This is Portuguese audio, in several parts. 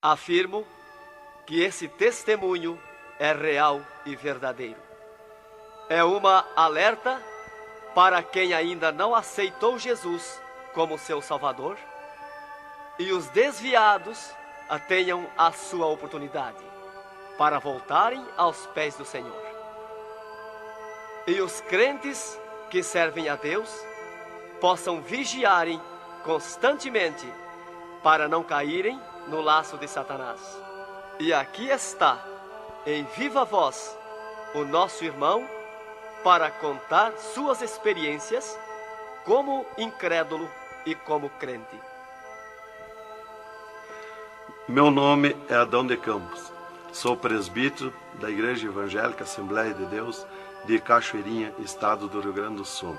Afirmo que esse testemunho é real e verdadeiro. É uma alerta para quem ainda não aceitou Jesus como seu Salvador, e os desviados tenham a sua oportunidade para voltarem aos pés do Senhor. E os crentes que servem a Deus possam vigiarem constantemente para não caírem no laço de Satanás. E aqui está, em viva voz, o nosso irmão para contar suas experiências como incrédulo e como crente. Meu nome é Adão de Campos. Sou presbítero da Igreja Evangélica Assembleia de Deus de Cachoeirinha, estado do Rio Grande do Sul.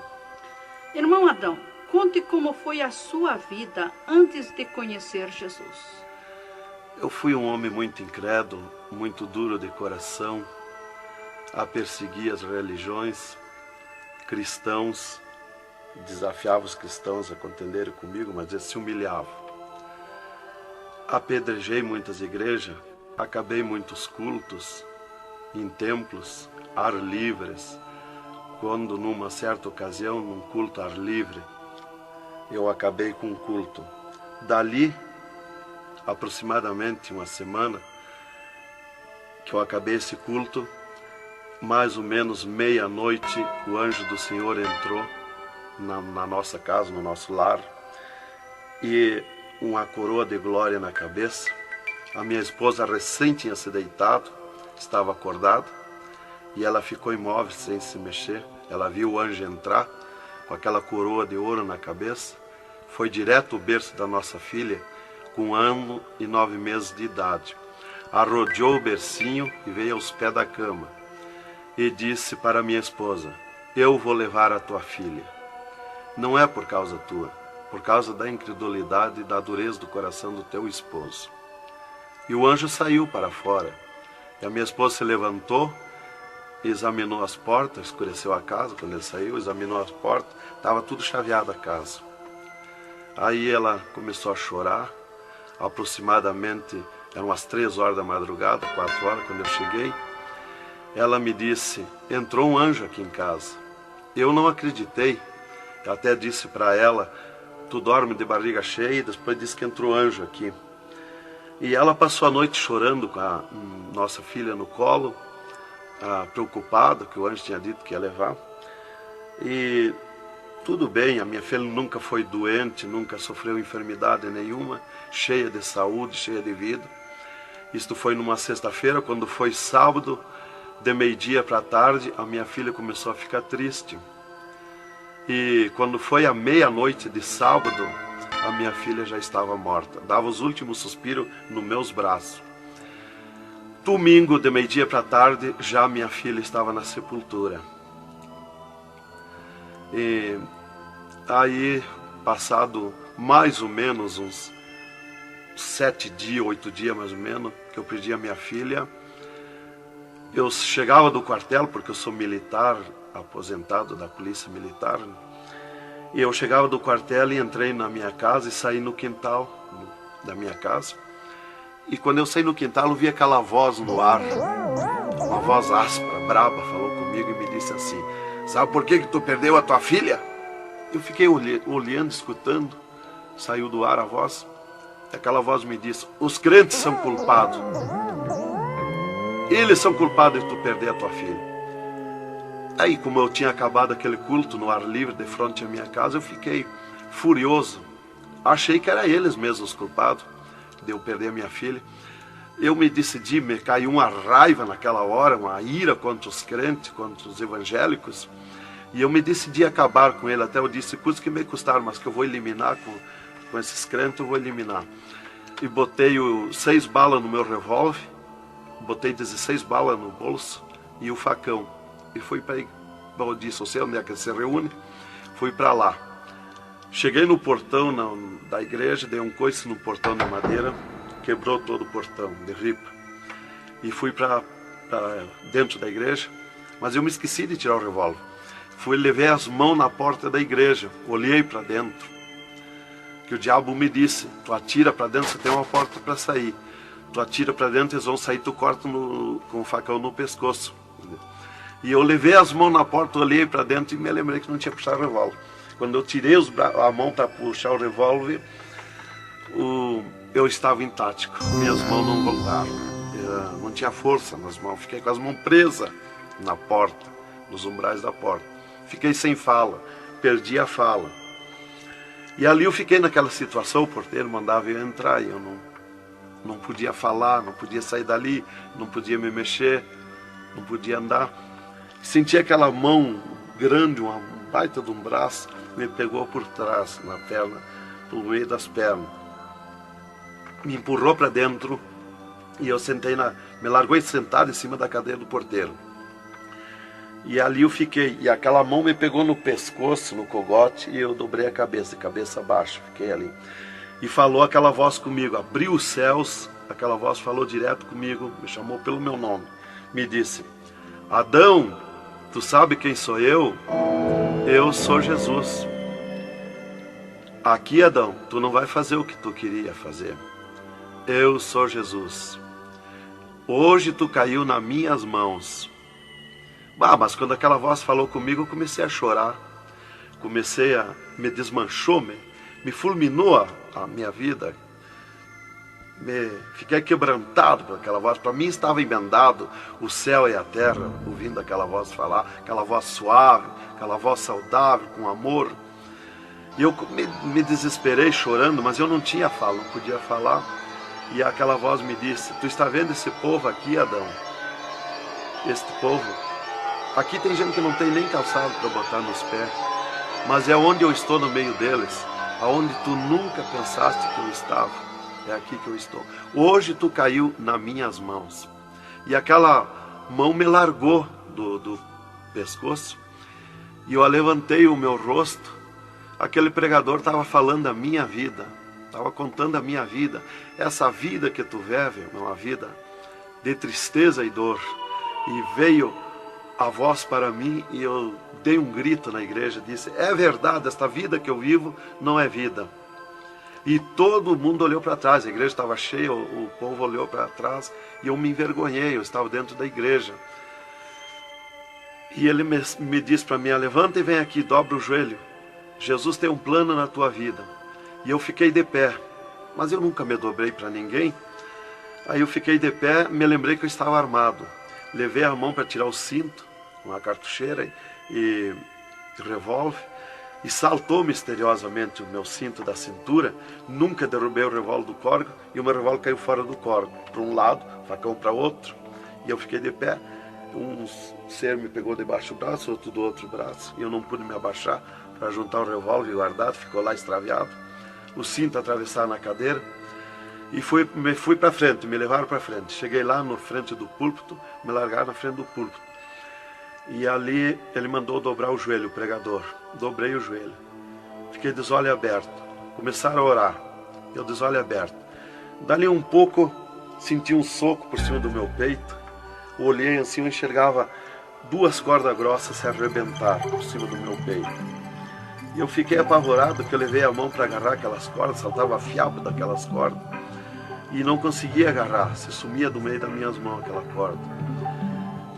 Irmão Adão, conte como foi a sua vida antes de conhecer Jesus. Eu fui um homem muito incrédulo, muito duro de coração, a perseguir as religiões, cristãos, desafiava os cristãos a contenderem comigo, mas eles se humilhavam. Apedrejei muitas igrejas, acabei muitos cultos, em templos, ar livres, quando numa certa ocasião, num culto ar livre, eu acabei com um culto. Dali, aproximadamente uma semana, que eu acabei esse culto, mais ou menos meia-noite, o anjo do Senhor entrou na nossa casa, no nosso lar, e uma coroa de glória na cabeça. A minha esposa recém tinha se deitado, estava acordada, e ela ficou imóvel sem se mexer. Ela viu o anjo entrar com aquela coroa de ouro na cabeça, foi direto ao berço da nossa filha, com 1 ano e 9 meses de idade. Arrodeou o bercinho e veio aos pés da cama e disse para minha esposa: eu vou levar a tua filha. Não é por causa tua, por causa da incredulidade e da dureza do coração do teu esposo. E o anjo saiu para fora. E a minha esposa se levantou, examinou as portas, escureceu a casa quando ele saiu, examinou as portas, estava tudo chaveado a casa. Aí ela começou a chorar, aproximadamente, eram as 3 horas da madrugada, 4 horas, quando eu cheguei. Ela me disse: entrou um anjo aqui em casa. Eu não acreditei, eu até disse para ela: tu dorme de barriga cheia, e depois disse que entrou anjo aqui. E ela passou a noite chorando com a nossa filha no colo, preocupada, que o anjo tinha dito que ia levar. E tudo bem, a minha filha nunca foi doente, nunca sofreu enfermidade nenhuma, cheia de saúde, cheia de vida. Isto foi numa sexta-feira. Quando foi sábado, de meio-dia para a tarde, a minha filha começou a ficar triste. E quando foi à meia-noite de sábado, a minha filha já estava morta. Dava os últimos suspiros nos meus braços. Domingo, de meio-dia para a tarde, já minha filha estava na sepultura. E aí, passado mais ou menos uns 7 dias, 8 dias mais ou menos, que eu perdi a minha filha, eu chegava do quartel, porque eu sou militar, aposentado da polícia militar, e eu chegava do quartel e entrei na minha casa e saí no quintal da minha casa. E quando eu saí no quintal, eu vi aquela voz no ar, uma voz áspera, braba, falou comigo e me disse assim: sabe por que tu perdeu a tua filha? Eu fiquei olhando, escutando, saiu do ar a voz, e aquela voz me disse: os crentes são culpados. Eles são culpados de tu perder a tua filha. Aí, como eu tinha acabado aquele culto no ar livre de frente à minha casa, eu fiquei furioso. Achei que eram eles mesmos os culpados de eu perder a minha filha. Eu me decidi, me caiu uma raiva naquela hora, uma ira contra os crentes, contra os evangélicos. E eu me decidi acabar com ele. Até eu disse: custa que me custar, mas que eu vou eliminar com esses crentes, eu vou eliminar. E botei 6 balas no meu revólver, botei 16 balas no bolso e o facão. E fui para eu disse: você onde é que se reúne? Fui para lá. Cheguei no portão da igreja, dei um coice no portão de madeira, quebrou todo o portão de ripa. E fui para dentro da igreja, mas eu me esqueci de tirar o revólver. Levei as mãos na porta da igreja, olhei para dentro. Que o diabo me disse: tu atira para dentro, você tem uma porta para sair. tu atira para dentro, eles vão sair, tu corta com o facão no pescoço. E eu levei as mãos na porta, olhei para dentro e me lembrei que não tinha puxado o revólver. Quando eu tirei a mão para puxar o revólver, eu estava intático, minhas mãos não voltaram, não tinha força nas mãos, fiquei com as mãos presas na porta, nos umbrais da porta, fiquei sem fala, perdi a fala. E ali eu fiquei naquela situação, o porteiro mandava eu entrar e eu não podia falar, não podia sair dali, não podia me mexer, não podia andar. Senti aquela mão grande, uma baita de um braço, me pegou por trás, na perna, pelo meio das pernas. Me empurrou para dentro e eu sentei me largou sentado em cima da cadeira do porteiro. E ali eu fiquei, e aquela mão me pegou no pescoço, no cogote, e eu dobrei a cabeça, cabeça baixa, fiquei ali. E falou aquela voz comigo, abriu os céus, aquela voz falou direto comigo, me chamou pelo meu nome, me disse: Adão, tu sabe quem sou eu? Eu sou Jesus. Aqui, Adão, tu não vai fazer o que tu queria fazer. Eu sou Jesus. Hoje tu caiu nas minhas mãos. Mas quando aquela voz falou comigo, eu comecei a chorar. Me desmanchou, me fulminou a minha vida. Fiquei quebrantado por aquela voz. Para mim estava emendado o céu e a terra, ouvindo aquela voz falar, aquela voz suave, aquela voz saudável, com amor. E eu me desesperei chorando, mas eu não tinha fala, não podia falar. E aquela voz me disse: tu está vendo esse povo aqui, Adão? Este povo, aqui tem gente que não tem nem calçado para botar nos pés, mas é onde eu estou no meio deles, aonde tu nunca pensaste que eu estava, é aqui que eu estou. Hoje tu caiu nas minhas mãos. E aquela mão me largou do pescoço, e eu levantei o meu rosto. Aquele pregador estava falando da minha vida, estava contando a minha vida. Essa vida que tu vive é uma vida de tristeza e dor. E veio a voz para mim e eu dei um grito na igreja, disse: é verdade, esta vida que eu vivo não é vida. E todo mundo olhou para trás, a igreja estava cheia, o povo olhou para trás e eu me envergonhei, eu estava dentro da igreja. E ele me disse para mim: levanta e vem aqui, dobra o joelho. Jesus tem um plano na tua vida. E eu fiquei de pé, mas eu nunca me dobrei para ninguém. Aí eu fiquei de pé, me lembrei que eu estava armado. Levei a mão para tirar o cinto, uma cartucheira e revólver, e saltou misteriosamente o meu cinto da cintura. Nunca derrubei o revólver do corgo, e o meu revólver caiu fora do corgo, para um lado, facão para outro, e eu fiquei de pé. Um ser me pegou debaixo do braço, outro do outro braço, e eu não pude me abaixar para juntar o revólver guardado, ficou lá extraviado. O cinto atravessado na cadeira, e fui para frente, me levaram para frente. Cheguei lá na frente do púlpito, me largaram na frente do púlpito. E ali ele mandou dobrar o joelho, o pregador. Dobrei o joelho. Fiquei de olho aberto. Começaram a orar. Eu de olho aberto. Dali um pouco, senti um soco por cima do meu peito. Olhei assim, eu enxergava duas cordas grossas se arrebentar por cima do meu peito. E eu fiquei apavorado, que eu levei a mão para agarrar aquelas cordas, saltava fiapo daquelas cordas. E não conseguia agarrar, se sumia do meio das minhas mãos aquela corda.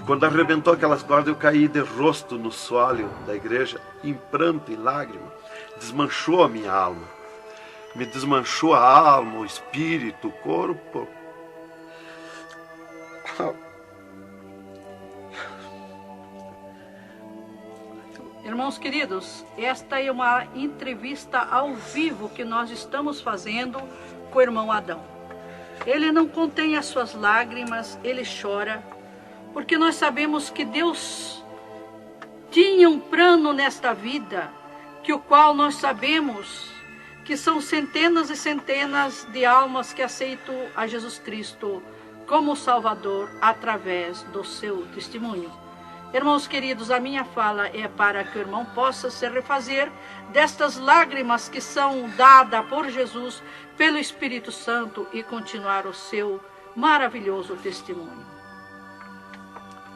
Quando arrebentou aquelas cordas, eu caí de rosto no soalho da igreja, em pranto, em lágrima. Desmanchou a minha alma. Me desmanchou a alma, o espírito, o corpo. Irmãos queridos, esta é uma entrevista ao vivo que nós estamos fazendo com o irmão Adão. Ele não contém as suas lágrimas, ele chora, porque nós sabemos que Deus tinha um plano nesta vida, que o qual nós sabemos que são centenas e centenas de almas que aceitam a Jesus Cristo como Salvador através do seu testemunho. Irmãos queridos, a minha fala é para que o irmão possa se refazer destas lágrimas que são dadas por Jesus, pelo Espírito Santo, e continuar o seu maravilhoso testemunho.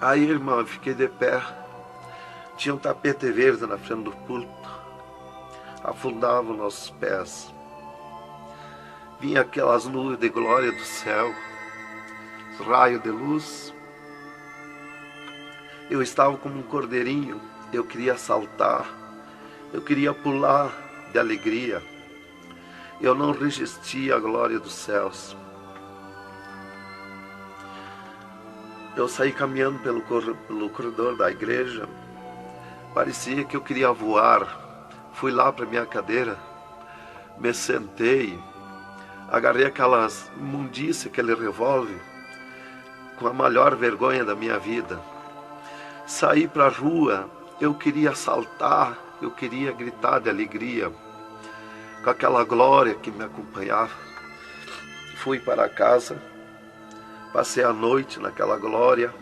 Aí, irmão, eu fiquei de pé. Tinha um tapete verde na frente do púlpito. Afundava os nossos pés. Vinha aquelas nuvens de glória do céu. raio de luz. Eu estava como um cordeirinho, eu queria saltar, eu queria pular de alegria. Eu não resistia à glória dos céus. Eu saí caminhando pelo corredor da igreja, parecia que eu queria voar. Fui lá para minha cadeira, me sentei, agarrei aquelas imundícias, aquele revólver, com a maior vergonha da minha vida. Saí para a rua, eu queria saltar, eu queria gritar de alegria, com aquela glória que me acompanhava. Fui para casa, passei a noite naquela glória,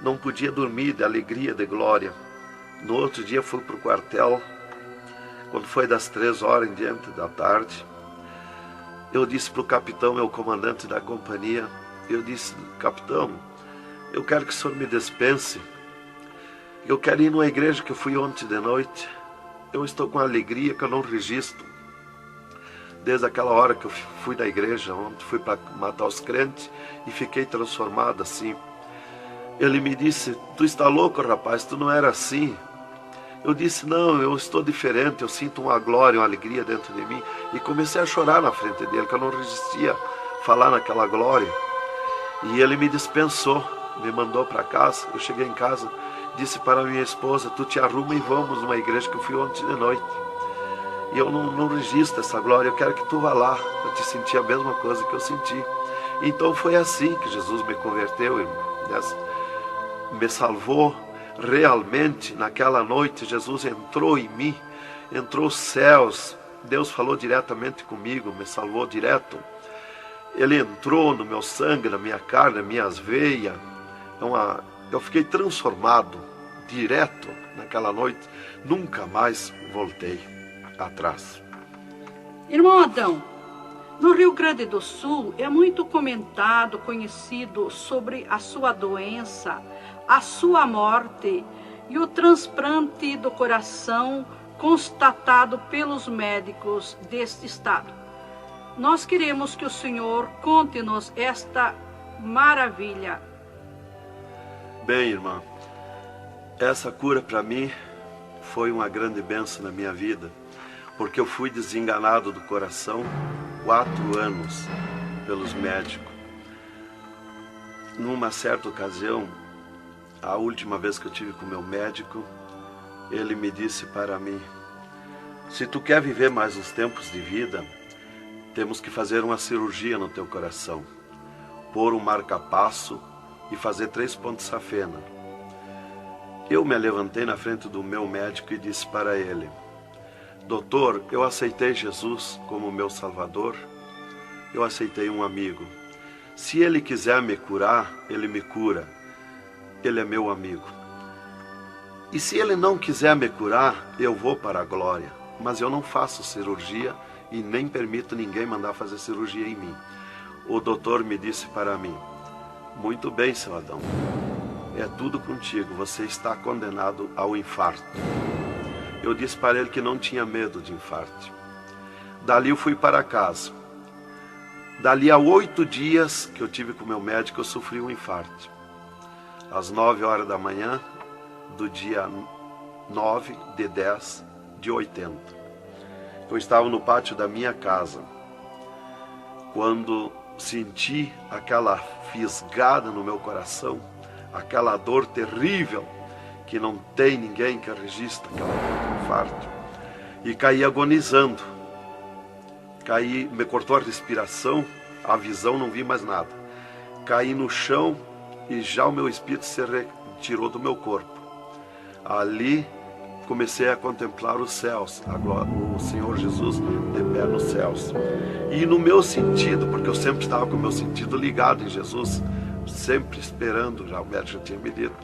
não podia dormir de alegria, de glória. No outro dia fui para o quartel, quando foi das 3 horas em diante da tarde. Eu disse para o capitão, meu comandante da companhia, eu disse: capitão, eu quero que o senhor me dispense. Eu quero ir numa igreja que eu fui ontem de noite. Eu estou com alegria que eu não registro. Desde aquela hora que eu fui da igreja ontem, fui para matar os crentes e fiquei transformado assim. Ele me disse: tu está louco, rapaz, tu não era assim. Eu disse: não, eu estou diferente, eu sinto uma glória, uma alegria dentro de mim. E comecei a chorar na frente dele, que eu não resistia a falar naquela glória. E ele me dispensou, me mandou para casa. Eu cheguei em casa, disse para minha esposa: tu te arruma e vamos numa igreja que eu fui ontem de noite. E eu não registro essa glória, eu quero que tu vá lá, para te sentir a mesma coisa que eu senti. Então foi assim que Jesus me converteu, irmão. Me salvou. Realmente, naquela noite, Jesus entrou em mim, entrou os céus, Deus falou diretamente comigo, me salvou direto. Ele entrou no meu sangue, na minha carne, nas minhas veias. Eu fiquei transformado direto naquela noite, nunca mais voltei atrás. Irmão Adão, no Rio Grande do Sul é muito comentado, conhecido sobre a sua doença, a sua morte e o transplante do coração constatado pelos médicos deste estado. Nós queremos que o Senhor conte-nos esta maravilha. Bem, irmã, essa cura para mim foi uma grande bênção na minha vida, porque eu fui desenganado do coração 4 anos pelos médicos. Numa certa ocasião, a última vez que eu tive com o meu médico, ele me disse para mim: se tu quer viver mais uns tempos de vida, temos que fazer uma cirurgia no teu coração, pôr um marca-passo e fazer 3 pontos safena. Eu me levantei na frente do meu médico e disse para ele: doutor, eu aceitei Jesus como meu salvador, eu aceitei um amigo. Se ele quiser me curar, ele me cura. Ele é meu amigo. E se ele não quiser me curar, eu vou para a glória. Mas eu não faço cirurgia e nem permito ninguém mandar fazer cirurgia em mim. O doutor me disse para mim: muito bem, seu Adão, é tudo contigo, você está condenado ao infarto. Eu disse para ele que não tinha medo de infarto. Dali eu fui para casa. Dali a 8 dias que eu tive com o meu médico, eu sofri um infarto. Às 9 horas da manhã, do dia 9 de 10 de 80. Eu estava no pátio da minha casa, quando senti aquela fisgada no meu coração, aquela dor terrível, que não tem ninguém que registre aquela dor de infarto, e caí agonizando. Caí, me cortou a respiração, a visão, não vi mais nada. Caí no chão e já o meu espírito se retirou do meu corpo. Ali comecei a contemplar os céus, o Senhor Jesus de pé nos céus. E no meu sentido, porque eu sempre estava com o meu sentido ligado em Jesus, sempre esperando, já o médico já tinha me dito.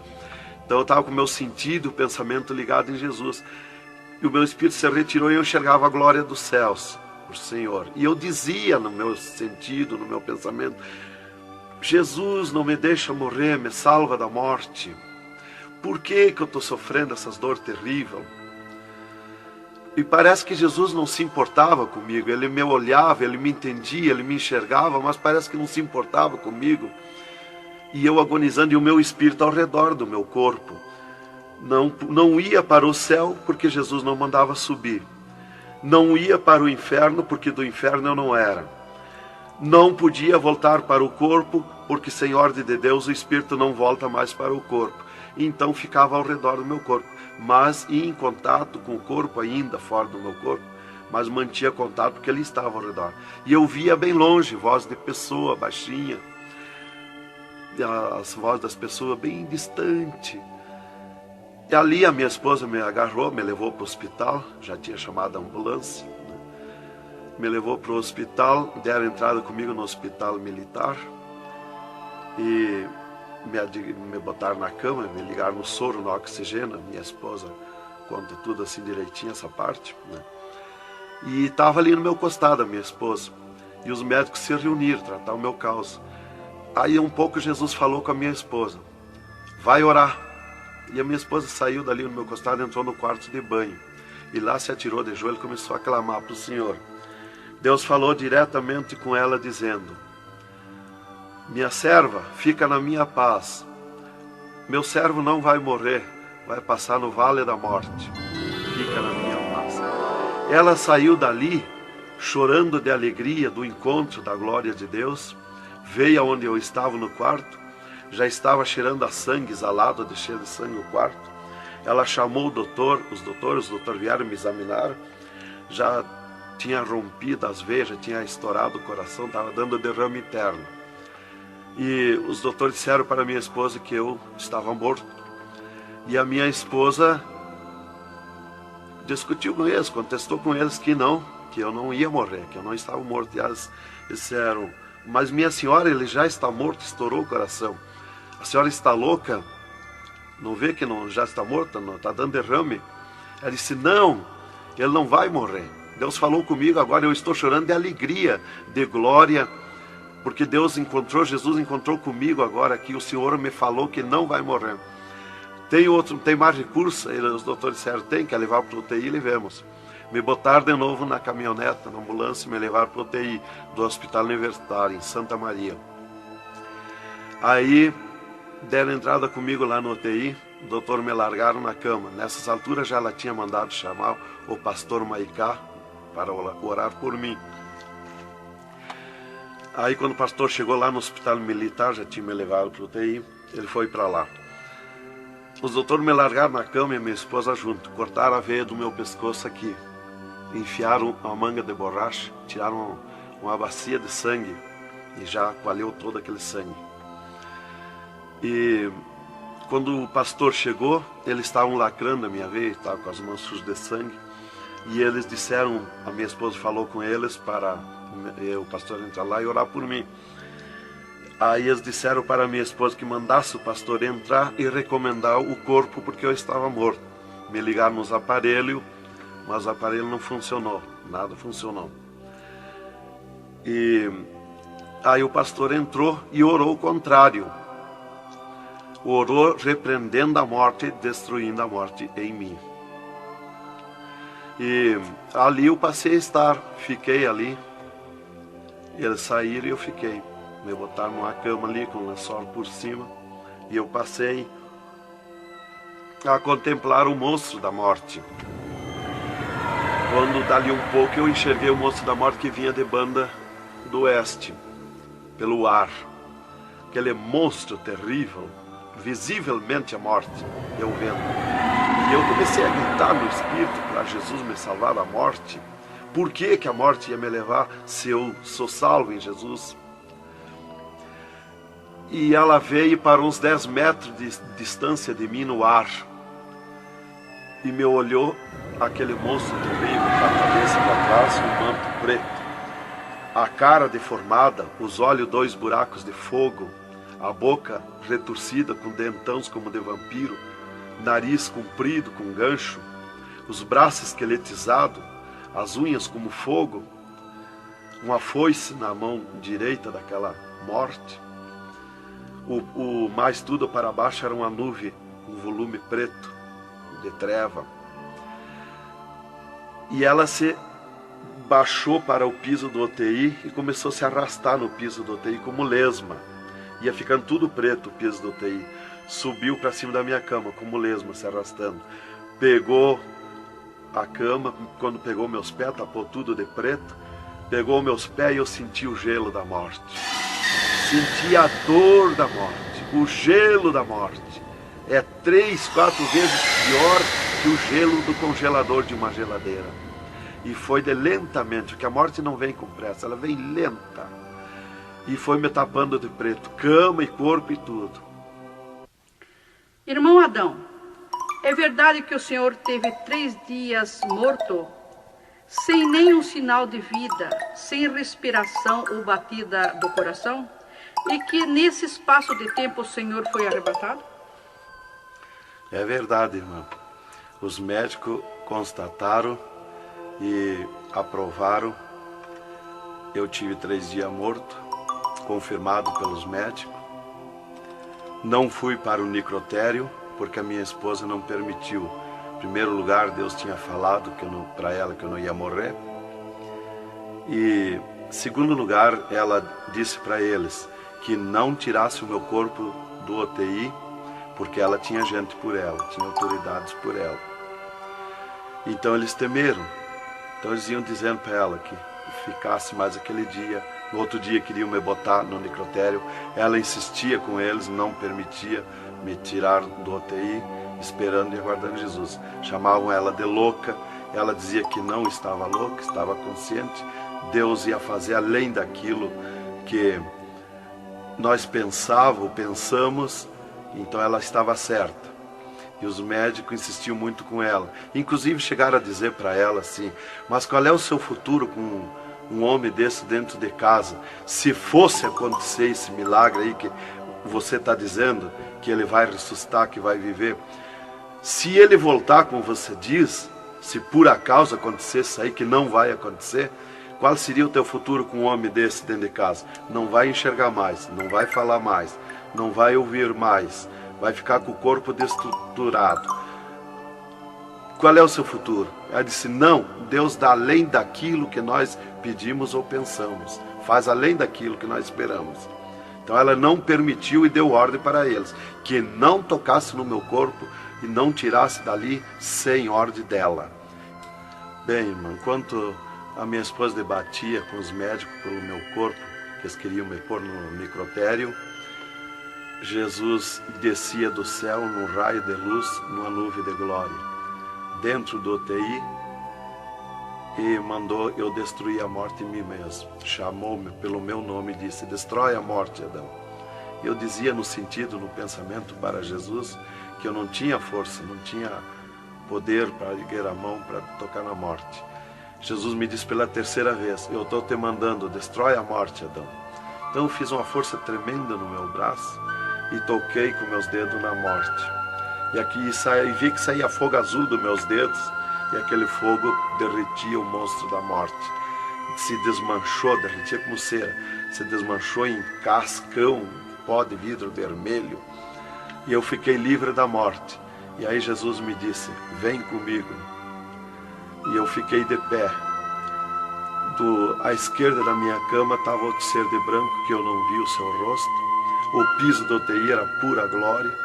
Então eu estava com o meu sentido, o pensamento ligado em Jesus. E o meu espírito se retirou e eu enxergava a glória dos céus, o Senhor. E eu dizia no meu sentido, no meu pensamento: Jesus, não me deixa morrer, me salva da morte. Por que eu estou sofrendo essas dores terríveis? E parece que Jesus não se importava comigo. Ele me olhava, ele me entendia, ele me enxergava, mas parece que não se importava comigo. E eu agonizando, e o meu espírito ao redor do meu corpo. Não ia para o céu, porque Jesus não mandava subir. Não ia para o inferno, porque do inferno eu não era. Não podia voltar para o corpo, porque sem ordem de Deus o espírito não volta mais para o corpo. Então ficava ao redor do meu corpo, mas ia em contato com o corpo ainda fora do meu corpo, mas mantinha contato porque ele estava ao redor. E eu via bem longe, voz de pessoa baixinha, as vozes das pessoas bem distante. E ali a minha esposa me agarrou, me levou para o hospital, já tinha chamado a ambulância, né? Me levou para o hospital, deram entrada comigo no hospital militar e me botaram na cama, me ligaram no soro, no oxigênio. Minha esposa conta tudo assim direitinho, essa parte, né? E estava ali no meu costado a minha esposa, e os médicos se reuniram, tratar o meu caso. Aí um pouco Jesus falou com a minha esposa, vai orar. E a minha esposa saiu dali no meu costado, entrou no quarto de banho, e lá se atirou de joelho e começou a clamar para o Senhor. Deus falou diretamente com ela dizendo, minha serva, fica na minha paz. Meu servo não vai morrer, vai passar no vale da morte. Fica na minha paz. Ela saiu dali, chorando de alegria do encontro da glória de Deus. Veio aonde eu estava no quarto. Já estava cheirando a sangue, exalado de cheiro de sangue no quarto. Ela chamou o doutor, os doutores vieram me examinar. Já tinha rompido as veias, já tinha estourado o coração, estava dando derrame interno. E os doutores disseram para minha esposa que eu estava morto. E a minha esposa discutiu com eles, contestou com eles que eu não ia morrer, que eu não estava morto. E eles disseram, mas minha senhora, ele já está morto, estourou o coração. A senhora está louca? Não vê que não, já está morta, não está dando derrame? Ela disse, não, ele não vai morrer. Deus falou comigo, agora eu estou chorando de alegria, de glória, porque Jesus encontrou comigo agora aqui, o Senhor me falou que não vai morrer. Tem mais recurso? Os doutores disseram, tem, quer levar para o UTI, levemos. Me botaram de novo na caminhoneta, na ambulância, e me levaram para o UTI do Hospital Universitário, em Santa Maria. Aí, deram entrada comigo lá no UTI, o doutor me largaram na cama. Nessas alturas já ela tinha mandado chamar o pastor Maicá para orar por mim. Aí quando o pastor chegou lá no hospital militar, já tinha me levado para o UTI, ele foi para lá. Os doutores me largaram na cama e minha esposa junto, cortaram a veia do meu pescoço aqui, enfiaram uma manga de borracha, tiraram uma bacia de sangue e já coalhou todo aquele sangue. E quando o pastor chegou, eles estavam lacrando a minha veia, estavam com as mãos sujas de sangue, e eles disseram, a minha esposa falou com eles para o pastor entrar lá e orar por mim. Aí eles disseram para a minha esposa que mandasse o pastor entrar e recomendar o corpo, porque eu estava morto. Me ligaram nos aparelhos, mas o aparelho não funcionou, nada funcionou. E aí o pastor entrou e orou o contrário. Orou repreendendo a morte, destruindo a morte em mim. E ali eu passei a estar, fiquei ali. Eles saíram e eu fiquei. Me botaram numa cama ali com um lençol por cima. E eu passei a contemplar o monstro da morte. Quando dali um pouco eu enxerguei o monstro da morte que vinha de Banda do Oeste, pelo ar. Aquele monstro terrível, visivelmente a morte, eu vendo. E eu comecei a gritar no espírito para Jesus me salvar da morte. Por que a morte ia me levar se eu sou salvo em Jesus? E ela veio para uns 10 metros de distância de mim no ar. E me olhou, aquele monstro terrível, com a cabeça para trás, um manto preto. A cara deformada, os olhos 2 buracos de fogo, a boca retorcida com dentões como de vampiro, nariz comprido com gancho, os braços esqueletizados, as unhas como fogo, uma foice na mão direita daquela morte. O mais tudo para baixo era uma nuvem, um volume preto de treva. E ela se baixou para o piso do UTI e começou a se arrastar no piso do UTI como lesma. Ia ficando tudo preto o piso do UTI. Subiu para cima da minha cama como lesma, se arrastando. Pegou a cama, quando pegou meus pés, tapou tudo de preto. Pegou meus pés e eu senti o gelo da morte. Senti a dor da morte, o gelo da morte. É 3, 4 vezes pior que o gelo do congelador de uma geladeira. E foi de lentamente, porque a morte não vem com pressa, ela vem lenta. E foi me tapando de preto, cama e corpo e tudo. Irmão Adão, é verdade que o senhor teve 3 dias morto, sem nenhum sinal de vida, sem respiração ou batida do coração? E que nesse espaço de tempo o senhor foi arrebatado? É verdade, irmão. Os médicos constataram e aprovaram. Eu tive 3 dias morto, confirmado pelos médicos. Não fui para o necrotério, porque a minha esposa não permitiu. Em primeiro lugar, Deus tinha falado para ela que eu não ia morrer. E, em segundo lugar, ela disse para eles que não tirasse o meu corpo do UTI, porque ela tinha gente por ela, tinha autoridades por ela. Então eles temeram. Então eles iam dizendo para ela que ficasse mais aquele dia. No outro dia queriam me botar no necrotério. Ela insistia com eles, não permitia me tirar do UTI, esperando e aguardando Jesus. Chamavam ela de louca. Ela dizia que não estava louca, estava consciente. Deus ia fazer além daquilo que nós pensamos. Então ela estava certa. E os médicos insistiam muito com ela. Inclusive chegaram a dizer para ela assim: mas qual é o seu futuro com um homem desse dentro de casa? Se fosse acontecer esse milagre aí que você está dizendo, que ele vai ressuscitar, que vai viver. Se ele voltar como você diz, se por acaso acontecesse isso aí, que não vai acontecer, qual seria o teu futuro com um homem desse dentro de casa? Não vai enxergar mais, não vai falar mais, não vai ouvir mais, vai ficar com o corpo destruturado. Qual é o seu futuro? Ela disse: não, Deus dá além daquilo que nós pedimos ou pensamos, faz além daquilo que nós esperamos. Então ela não permitiu e deu ordem para eles que não tocasse no meu corpo e não tirasse dali sem ordem dela. Bem, irmão, enquanto a minha esposa debatia com os médicos pelo meu corpo, que eles queriam me pôr no necrotério, Jesus descia do céu num raio de luz, numa nuvem de glória, dentro do UTI, e mandou eu destruir a morte em mim mesmo. Chamou-me pelo meu nome e disse: destrói a morte, Adão. Eu dizia no sentido, no pensamento para Jesus, que eu não tinha força, não tinha poder para erguer a mão para tocar na morte. Jesus me disse pela 3ª vez: eu estou te mandando, destrói a morte, Adão. Então eu fiz uma força tremenda no meu braço e toquei com meus dedos na morte. E aqui vi que saía fogo azul dos meus dedos, e aquele fogo derretia o monstro da morte. Se desmanchou, derretia como cera, se desmanchou em cascão, pó de vidro vermelho, e eu fiquei livre da morte. E aí Jesus me disse: vem comigo. E eu fiquei de pé. À esquerda da minha cama estava outro ser de branco, que eu não vi o seu rosto. O piso do UTI era pura glória,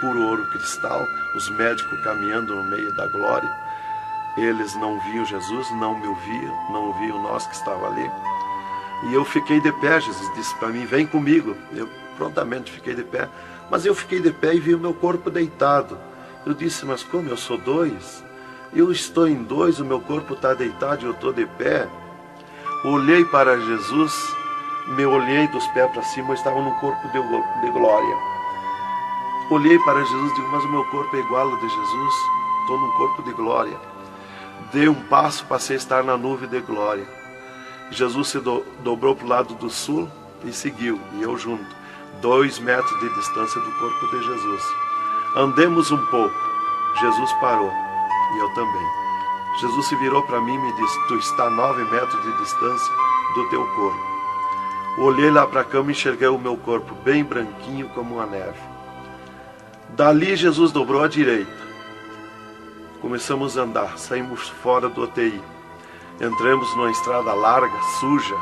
puro ouro cristal, os médicos caminhando no meio da glória. Eles não viam Jesus, não me ouviam, não ouviam nós que estava ali. E eu fiquei de pé. Jesus disse para mim: vem comigo. Eu prontamente fiquei de pé. Mas eu fiquei de pé e vi o meu corpo deitado. Eu disse: mas como? Eu sou 2? Eu estou em 2, o meu corpo está deitado e eu estou de pé. Olhei para Jesus, me olhei dos pés para cima, eu estava num corpo de glória. Olhei para Jesus e digo: mas o meu corpo é igual ao de Jesus, estou num corpo de glória. Dei um passo, passei a estar na nuvem de glória. Jesus se dobrou para o lado do sul e seguiu, e eu junto, 2 metros de distância do corpo de Jesus. Andemos um pouco. Jesus parou, e eu também. Jesus se virou para mim e me disse: tu está a 9 metros de distância do teu corpo. Olhei lá para a cama e enxerguei o meu corpo bem branquinho como a neve. Dali Jesus dobrou à direita. Começamos a andar, saímos fora do UTI. Entramos numa estrada larga, suja,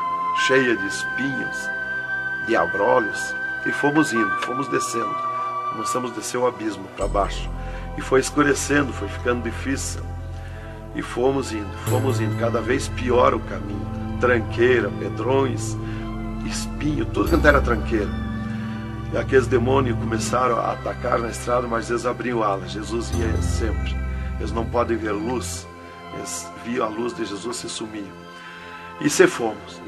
cheia de espinhos, de abrolhos, e fomos indo, fomos descendo. Começamos a descer o abismo para baixo. E foi escurecendo, foi ficando difícil. E fomos indo, cada vez pior o caminho. Tranqueira, pedrões, espinho, tudo quanto era tranqueira. E aqueles demônios começaram a atacar na estrada, mas eles abriam alas. Jesus ia sempre. Eles não podem ver luz. Eles viam a luz de Jesus e sumiam. E se fomos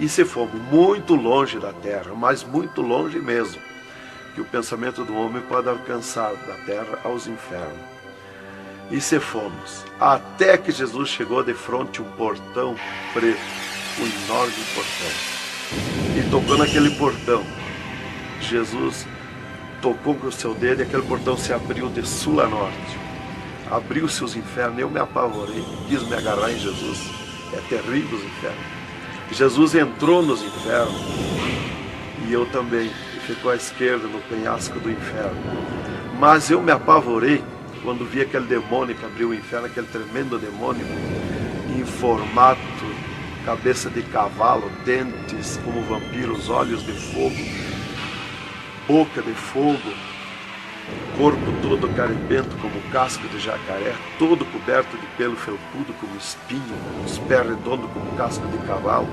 muito longe da terra, mas muito longe mesmo, que o pensamento do homem pode alcançar da terra aos infernos. E se fomos, até que Jesus chegou de frente um portão preto, um enorme portão. E tocou naquele portão. Jesus tocou com o seu dedo e aquele portão se abriu de sul a norte. Abriu-se os infernos, eu me apavorei, quis me agarrar em Jesus. É terrível os infernos. Jesus entrou nos infernos e eu também. E ficou à esquerda no penhasco do inferno. Mas eu me apavorei quando vi aquele demônio que abriu o inferno, aquele tremendo demônio em formato, cabeça de cavalo, dentes como vampiros, olhos de fogo, boca de fogo, corpo todo carimbento como casco de jacaré, todo coberto de pelo felpudo como espinho, os pés redondos como casco de cavalo,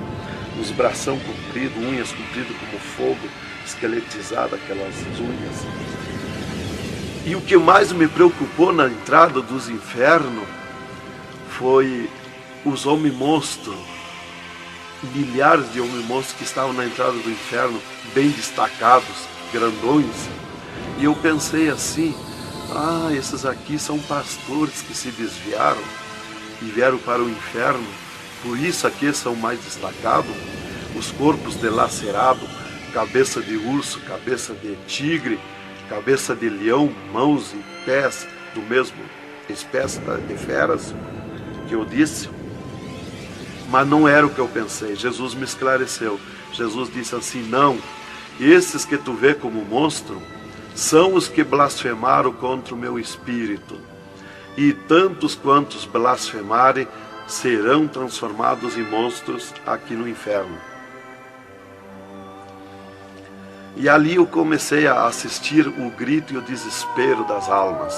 os bração compridos, unhas compridas como fogo, esqueletizado aquelas unhas. E o que mais me preocupou na entrada dos infernos foi os homens-monstros, milhares de homens-monstros que estavam na entrada do inferno, bem destacados, grandões. E eu pensei assim, esses aqui são pastores que se desviaram e vieram para o inferno, por isso aqui são mais destacados, os corpos dilacerados, cabeça de urso, cabeça de tigre, cabeça de leão, mãos e pés do mesmo espécie de feras que eu disse. Mas não era o que eu pensei. Jesus me esclareceu. Jesus disse assim, não, esses que tu vê como monstro são os que blasfemaram contra o meu espírito, e tantos quantos blasfemarem serão transformados em monstros aqui no inferno. E ali eu comecei a assistir o grito e o desespero das almas,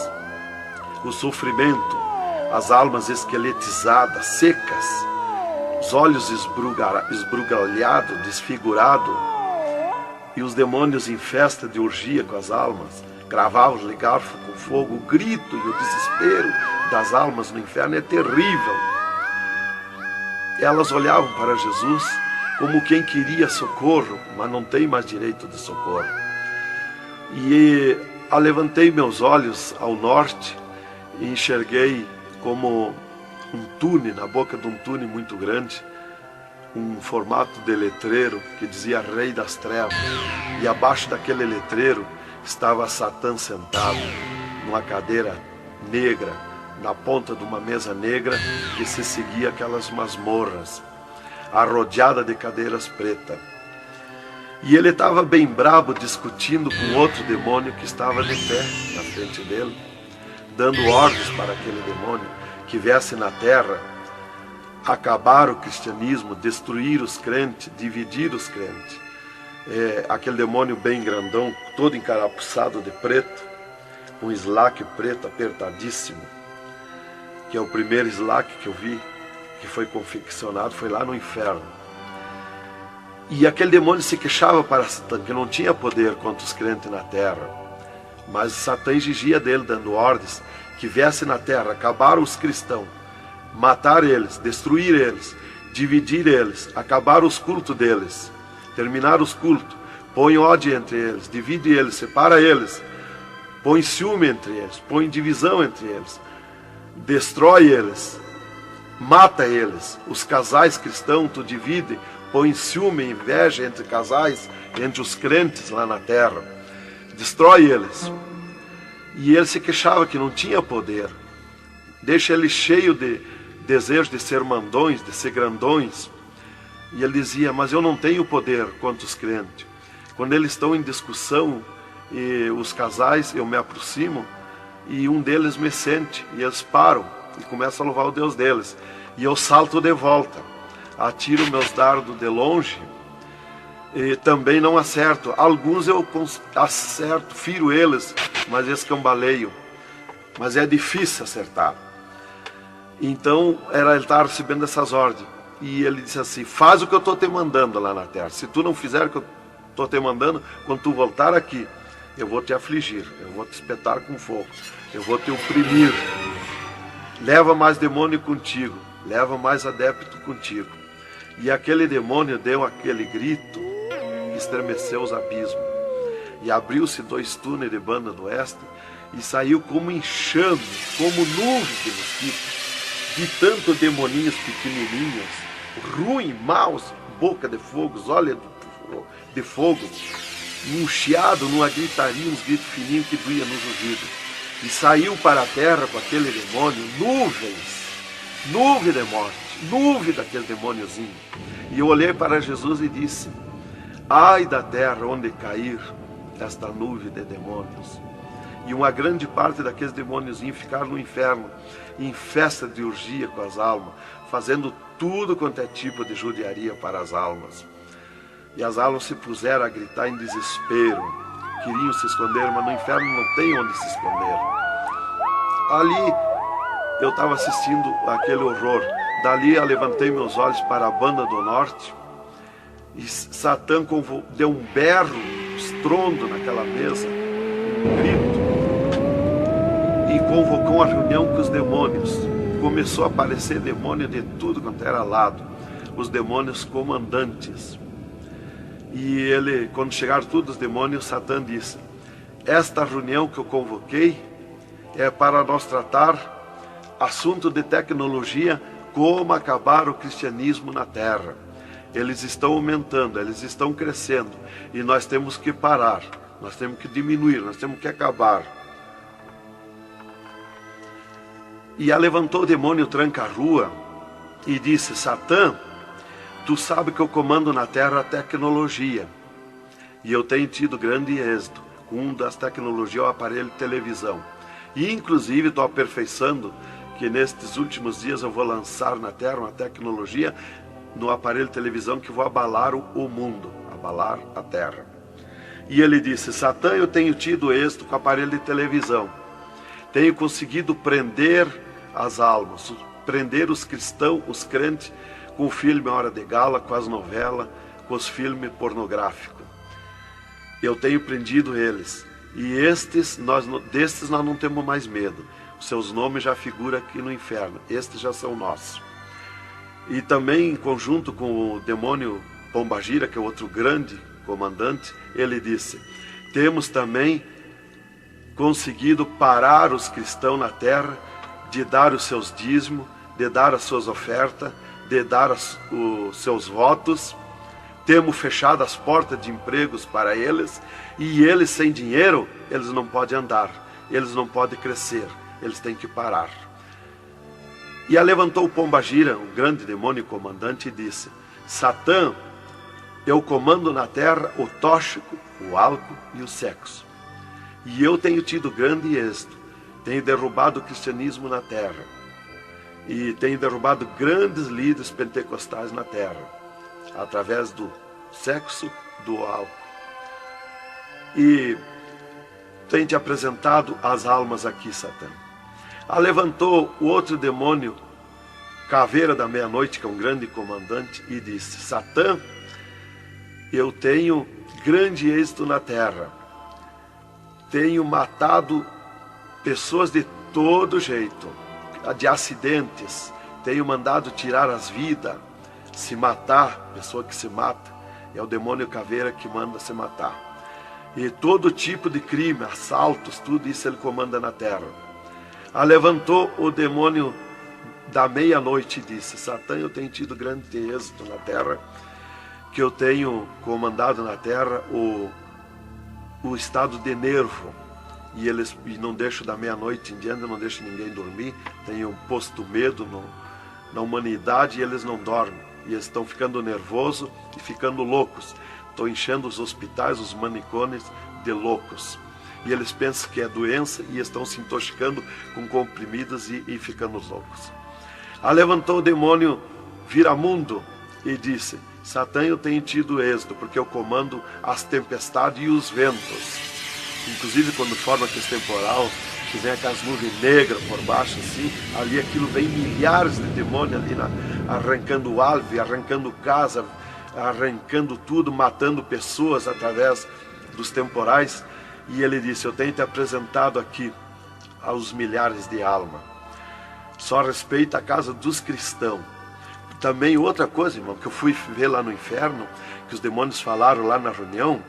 o sofrimento, as almas esqueletizadas, secas, os olhos esbugalhados, desfigurados, e os demônios em festa de orgia com as almas, cravavam-lhe garfo com fogo. O grito e o desespero das almas no inferno é terrível. Elas olhavam para Jesus como quem queria socorro, mas não tem mais direito de socorro. E levantei meus olhos ao norte e enxerguei como um túnel, na boca de um túnel muito grande, um formato de letreiro que dizia Rei das Trevas. E abaixo daquele letreiro estava Satã sentado numa cadeira negra, na ponta de uma mesa negra que se seguia aquelas masmorras, arrodeada de cadeiras pretas. E ele estava bem brabo discutindo com outro demônio que estava de pé na frente dele, dando ordens para aquele demônio que viesse na terra acabar o cristianismo, destruir os crentes, dividir os crentes. Aquele demônio bem grandão, todo encarapuçado de preto, um slack preto apertadíssimo, que é o primeiro slack que eu vi, que foi confeccionado, foi lá no inferno. E aquele demônio se queixava para Satã, que não tinha poder contra os crentes na terra, mas Satã exigia dele, dando ordens, que viesse na terra, acabar os cristãos, matar eles, destruir eles, dividir eles, acabar os cultos deles, terminar os cultos, põe ódio entre eles, divide eles, separa eles, põe ciúme entre eles, põe divisão entre eles, destrói eles, mata eles. Os casais cristãos tu divide, põe ciúme e inveja entre casais, entre os crentes lá na terra, destrói eles. E ele se queixava que não tinha poder, deixa ele cheio de desejo de ser mandões, de ser grandões. E ele dizia, mas eu não tenho poder contra os crentes. Quando eles estão em discussão, e os casais, eu me aproximo, e um deles me sente, e eles param. e começam a louvar o Deus deles. E eu salto de volta, atiro meus dardos de longe e também não acerto. Alguns eu acerto, firo eles, mas escambaleio. Mas é difícil acertar. Então ele estava recebendo essas ordens. E ele disse assim: faz o que eu estou te mandando lá na terra. Se tu não fizer o que eu estou te mandando, quando tu voltar aqui, eu vou te afligir, eu vou te espetar com fogo, eu vou te oprimir. Leva mais demônio contigo, leva mais adepto contigo. E aquele demônio deu aquele grito que estremeceu os abismos. E abriu-se 2 túneis de banda do oeste e saiu como enxame, como nuvem de mosquitos, de tanto demoninhos pequenininhos, ruins, maus, boca de fogo, olhos de fogo, num chiado, numa gritaria, uns gritos fininhos que doía nos ouvidos. E saiu para a terra com aquele demônio, nuvem de morte, nuvem daquele demôniozinho. E eu olhei para Jesus e disse: ai da terra onde cair esta nuvem de demônios. E uma grande parte daqueles demôniozinhos ficaram no inferno, em festa de orgia com as almas, fazendo tudo quanto é tipo de judiaria para as almas. E as almas se puseram a gritar em desespero, queriam se esconder, mas no inferno não tem onde se esconder. Ali eu estava assistindo aquele horror. Dali eu levantei meus olhos para a banda do norte e Satã deu um berro, um estrondo naquela mesa, um grito, e convocou uma reunião com os demônios. Começou a aparecer demônio de tudo quanto era lado, os demônios comandantes. E ele, quando chegaram todos os demônios, Satã disse: esta reunião que eu convoquei é para nós tratar assunto de tecnologia, como acabar o cristianismo na terra. Eles estão aumentando, eles estão crescendo, e nós temos que parar, nós temos que diminuir, nós temos que acabar. E levantou o demônio tranca-rua e disse: Satã, tu sabe que eu comando na terra a tecnologia, e eu tenho tido grande êxito com uma das tecnologias, o aparelho de televisão. E inclusive estou aperfeiçoando, que nestes últimos dias eu vou lançar na terra uma tecnologia no aparelho de televisão que vou abalar o mundo, abalar a terra. E ele disse: Satã, eu tenho tido êxito com o aparelho de televisão, tenho conseguido prender as almas, prender os cristãos, os crentes, com o filme Hora de Gala, com as novelas, com os filmes pornográficos. Eu tenho prendido eles. E destes nós não temos mais medo. Os seus nomes já figuram aqui no inferno. Estes já são nossos. E também, em conjunto com o demônio Pombagira, que é outro grande comandante, ele disse: temos também conseguido parar os cristãos na terra de dar os seus dízimos, de dar as suas ofertas, de dar os seus votos. Temos fechado as portas de empregos para eles, e eles sem dinheiro, eles não podem andar, eles não podem crescer, eles têm que parar. E levantou o Pombagira, o grande demônio comandante, e disse: Satã, eu comando na terra o tóxico, o álcool e o sexo. E eu tenho tido grande êxito, tenho derrubado o cristianismo na terra, e tenho derrubado grandes líderes pentecostais na terra, através do sexo, do álcool. E tenho te apresentado as almas aqui, Satã. Levantou o outro demônio, Caveira da Meia-Noite, que é um grande comandante, e disse: Satã, eu tenho grande êxito na terra, tenho matado pessoas de todo jeito, de acidentes, tenho mandado tirar as vidas, se matar, pessoa que se mata, é o demônio Caveira que manda se matar. E todo tipo de crime, assaltos, tudo isso ele comanda na terra. Levantou o demônio da Meia-Noite e disse: Satã, eu tenho tido grande êxito na terra, que eu tenho comandado na terra o estado de nervo, e não deixo da meia-noite em diante, não deixo ninguém dormir, tenho posto medo na humanidade, e eles não dormem, e eles estão ficando nervosos e ficando loucos. Estou enchendo os hospitais, os manicômios de loucos. e eles pensam que é doença e estão se intoxicando com comprimidos e ficando loucos. Levantou o demônio Viramundo e disse: Satã, eu tenho tido êxito, porque eu comando as tempestades e os ventos. Inclusive quando forma aquele temporal, que vem aquelas nuvens negras por baixo assim, ali aquilo vem milhares de demônios ali arrancando árvore, arrancando casa, arrancando tudo, matando pessoas através dos temporais. E ele disse: eu tenho te apresentado aqui aos milhares de almas. Só respeita a casa dos cristãos. Também outra coisa, irmão, que eu fui ver lá no inferno, que os demônios falaram lá na reunião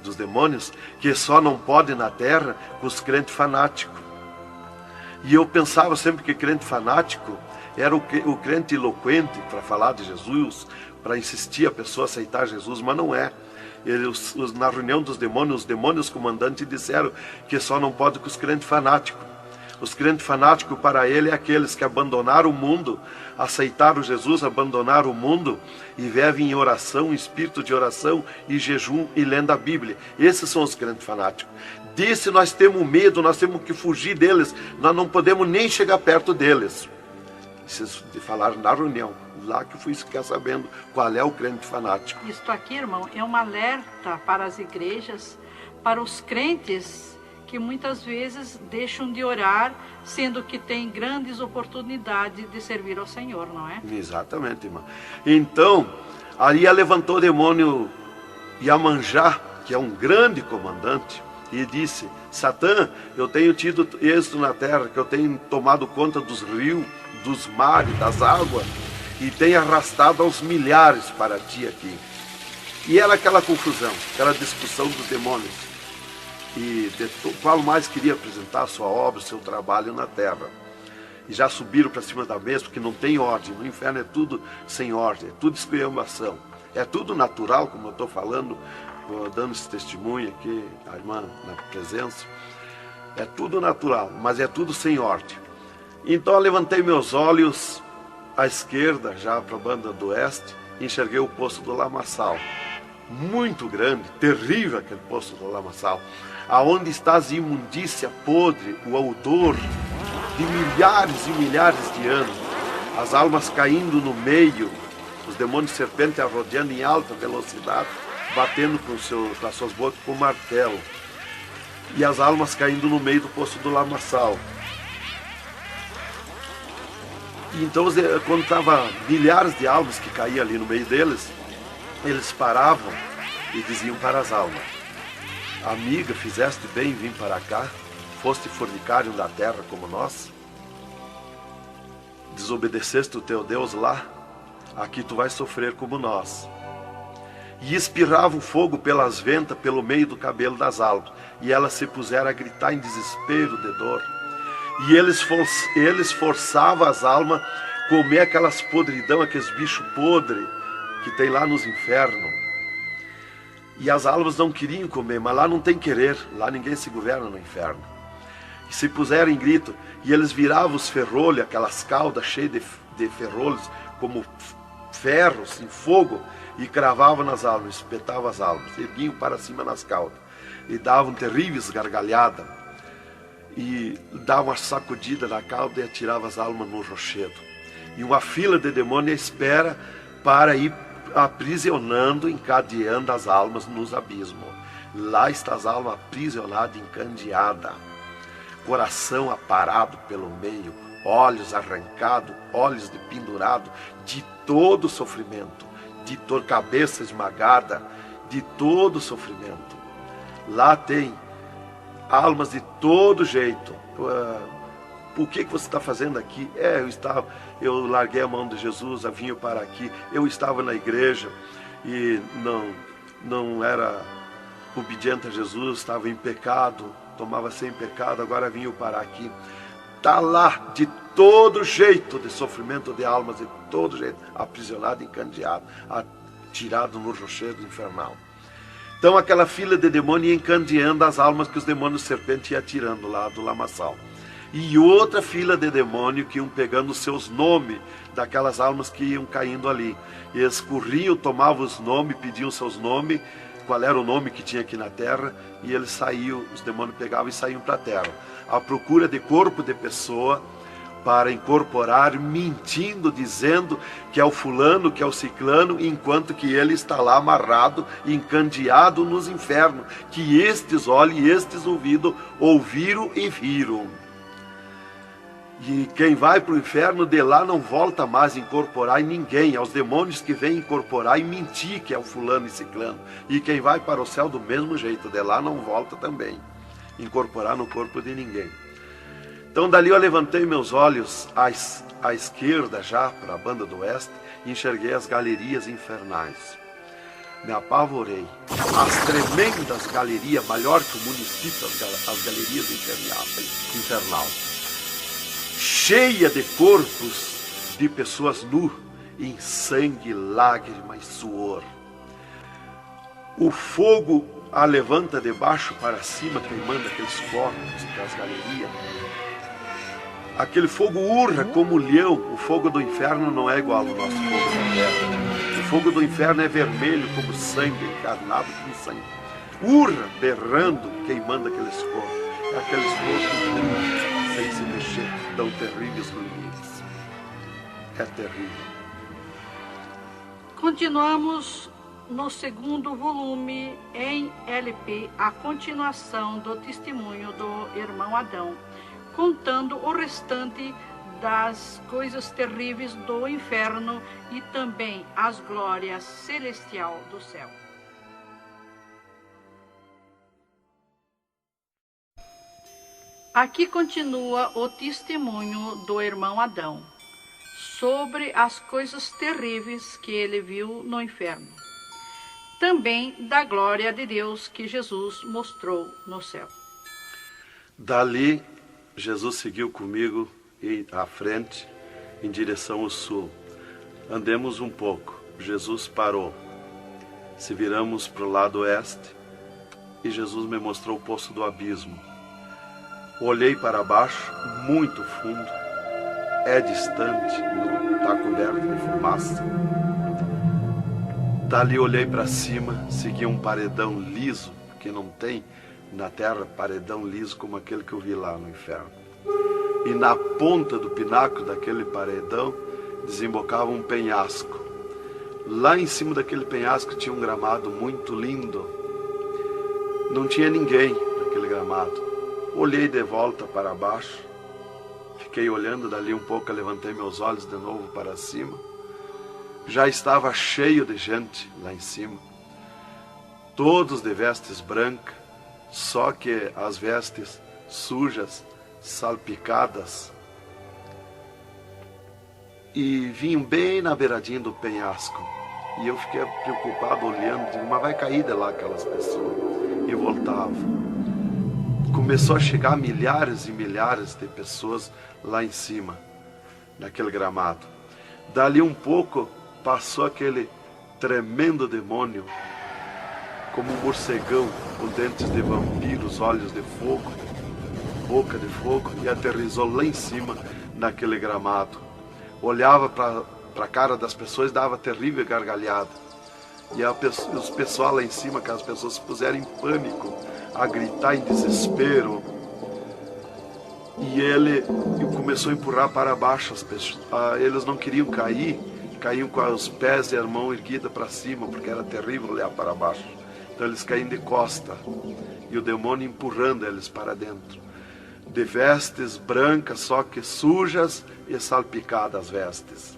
dos demônios, que só não pode na terra com os crentes fanáticos. E eu pensava sempre que crente fanático era o crente eloquente para falar de Jesus, para insistir a pessoa a aceitar Jesus, mas não é. Na reunião dos demônios, os demônios comandantes disseram que só não pode com os crentes fanáticos. Os crentes fanáticos para ele é aqueles que abandonaram o mundo, aceitaram Jesus, abandonaram o mundo e vivem em oração, em espírito de oração e jejum e lendo a Bíblia. Esses são os crentes fanáticos. Disse: nós temos medo, nós temos que fugir deles, nós não podemos nem chegar perto deles. Vocês falaram na reunião, lá que eu fui ficar sabendo qual é o crente fanático. Isto aqui, irmão, é um alerta para as igrejas, para os crentes que muitas vezes deixam de orar, sendo que tem grandes oportunidades de servir ao Senhor, não é? Exatamente, irmão. Então, ali levantou o demônio Iemanjá, que é um grande comandante, e disse: Satã, eu tenho tido êxito na terra, que eu tenho tomado conta dos rios, dos mares, das águas, e tenho arrastado aos milhares para ti aqui. E era aquela confusão, aquela discussão dos demônios. E qual mais queria apresentar a sua obra, o seu trabalho na terra. E já subiram para cima da mesa, porque não tem ordem. No inferno é tudo sem ordem, é tudo esculhambação. É tudo natural, como eu estou falando, dando esse testemunho aqui, a irmã na presença. É tudo natural, mas é tudo sem ordem. Então eu levantei meus olhos à esquerda, já para a banda do oeste, e enxerguei o poço do lamaçal. Muito grande, terrível aquele poço do lamaçal, aonde está a imundícia podre, o odor de milhares e milhares de anos, as almas caindo no meio, os demônios serpentes rodeando em alta velocidade, batendo com as suas bocas com martelo, e as almas caindo no meio do poço do lamaçal. E então, quando estava milhares de almas que caíam ali no meio deles, eles paravam e diziam para as almas: amiga, fizeste bem em vir para cá? Foste fornicário da terra como nós? Desobedeceste o teu Deus lá? Aqui tu vais sofrer como nós. E espirrava o fogo pelas ventas, pelo meio do cabelo das almas, e elas se puseram a gritar em desespero de dor. E eles forçavam as almas a comer aquelas podridão, aqueles bichos podres que tem lá nos infernos. E as almas não queriam comer, mas lá não tem querer, lá ninguém se governa no inferno. E se puseram em grito, e eles viravam os ferrolhos, aquelas caudas cheias de ferrolhos, como ferros em fogo, e cravavam nas almas, espetavam as almas, erguiam para cima nas caudas, e davam terríveis gargalhadas, e davam uma sacudida na cauda e atiravam as almas no rochedo. E uma fila de demônios espera para ir aprisionando, encadeando as almas nos abismos. Lá está as almas aprisionadas, encandeadas, coração aparado pelo meio, olhos arrancados, olhos de pendurado, de todo sofrimento, de cabeça esmagada, de todo sofrimento. Lá tem almas de todo jeito. O que você está fazendo aqui? Eu larguei a mão de Jesus, vim para aqui. Eu estava na igreja e não era obediente a Jesus, estava em pecado, tomava sem pecado, agora vim para aqui. Está lá de todo jeito de sofrimento de almas, de todo jeito, aprisionado, encandeado, atirado no rochedo infernal. Então aquela fila de demônios ia encandeando as almas que os demônios serpentes iam tirando lá do lamaçal. E outra fila de demônios que iam pegando os seus nomes daquelas almas que iam caindo ali. E eles corriam, tomavam os nomes, pediam seus nomes, qual era o nome que tinha aqui na terra, e eles saíam, os demônios pegavam e saíam para a terra, à procura de corpo de pessoa, para incorporar, mentindo, dizendo que é o fulano, que é o ciclano, enquanto que ele está lá amarrado, encandeado nos infernos, que estes olhos e estes ouvidos ouviram e viram. E quem vai para o inferno de lá não volta mais a incorporar em ninguém, aos demônios que vêm incorporar e mentir que é o fulano e ciclano. E quem vai para o céu do mesmo jeito, de lá não volta também, incorporar no corpo de ninguém. Então dali eu levantei meus olhos à esquerda já, para a banda do oeste, e enxerguei as galerias infernais. Me apavorei. As tremendas galerias, maior que o município, as galerias infernal, cheia de corpos de pessoas nu, em sangue, lágrimas, suor. O fogo a levanta de baixo para cima, queimando aqueles corpos das galerias. Aquele fogo urra como leão. O fogo do inferno não é igual ao nosso fogo da terra. O fogo do inferno é vermelho como sangue, encarnado como sangue. Urra, berrando, queimando aqueles corpos. Aqueles corpos sem se mexer, dão terríveis ruídos. É terrível. Continuamos no segundo volume em LP, a continuação do testemunho do irmão Adão, contando o restante das coisas terríveis do inferno e também as glórias celestial do céu. Aqui continua o testemunho do irmão Adão sobre as coisas terríveis que ele viu no inferno. Também da glória de Deus que Jesus mostrou no céu. Dali, Jesus seguiu comigo à frente, em direção ao sul. Andemos um pouco. Jesus parou. Se viramos para o lado oeste, e Jesus me mostrou o poço do abismo. Olhei para baixo, muito fundo. É distante, está coberto de fumaça. Dali olhei para cima, segui um paredão liso, porque não tem na terra paredão liso como aquele que eu vi lá no inferno. E na ponta do pináculo daquele paredão desembocava um penhasco. Lá em cima daquele penhasco tinha um gramado muito lindo. Não tinha ninguém naquele gramado. Olhei de volta para baixo, fiquei olhando dali um pouco, levantei meus olhos de novo para cima. Já estava cheio de gente lá em cima, todos de vestes brancas, só que as vestes sujas, salpicadas, e vinham bem na beiradinha do penhasco. E eu fiquei preocupado olhando, digo, mas vai cair de lá aquelas pessoas. E voltava. Começou a chegar milhares e milhares de pessoas lá em cima, naquele gramado. Dali um pouco, passou aquele tremendo demônio, como um morcegão, com dentes de vampiros, olhos de fogo, boca de fogo, e aterrissou lá em cima, naquele gramado. Olhava para a cara das pessoas e dava terrível gargalhada. E os pessoal lá em cima, aquelas pessoas se puseram em pânico, a gritar em desespero. E ele começou a empurrar para baixo as pessoas. Eles não queriam cair, caíam com os pés e a mão erguida para cima, porque era terrível olhar para baixo. Então eles caíam de costa, e o demônio empurrando eles para dentro. De vestes brancas, só que sujas e salpicadas as vestes.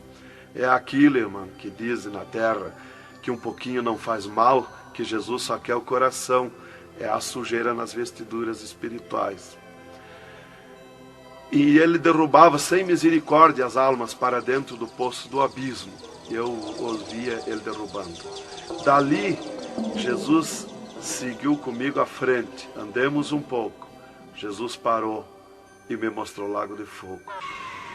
É aquilo, irmão, que dizem na terra, que um pouquinho não faz mal, que Jesus só quer o coração. É a sujeira nas vestiduras espirituais. E ele derrubava sem misericórdia as almas para dentro do poço do abismo. Eu os via ele derrubando. Dali, Jesus seguiu comigo à frente. Andemos um pouco. Jesus parou e me mostrou o lago de fogo.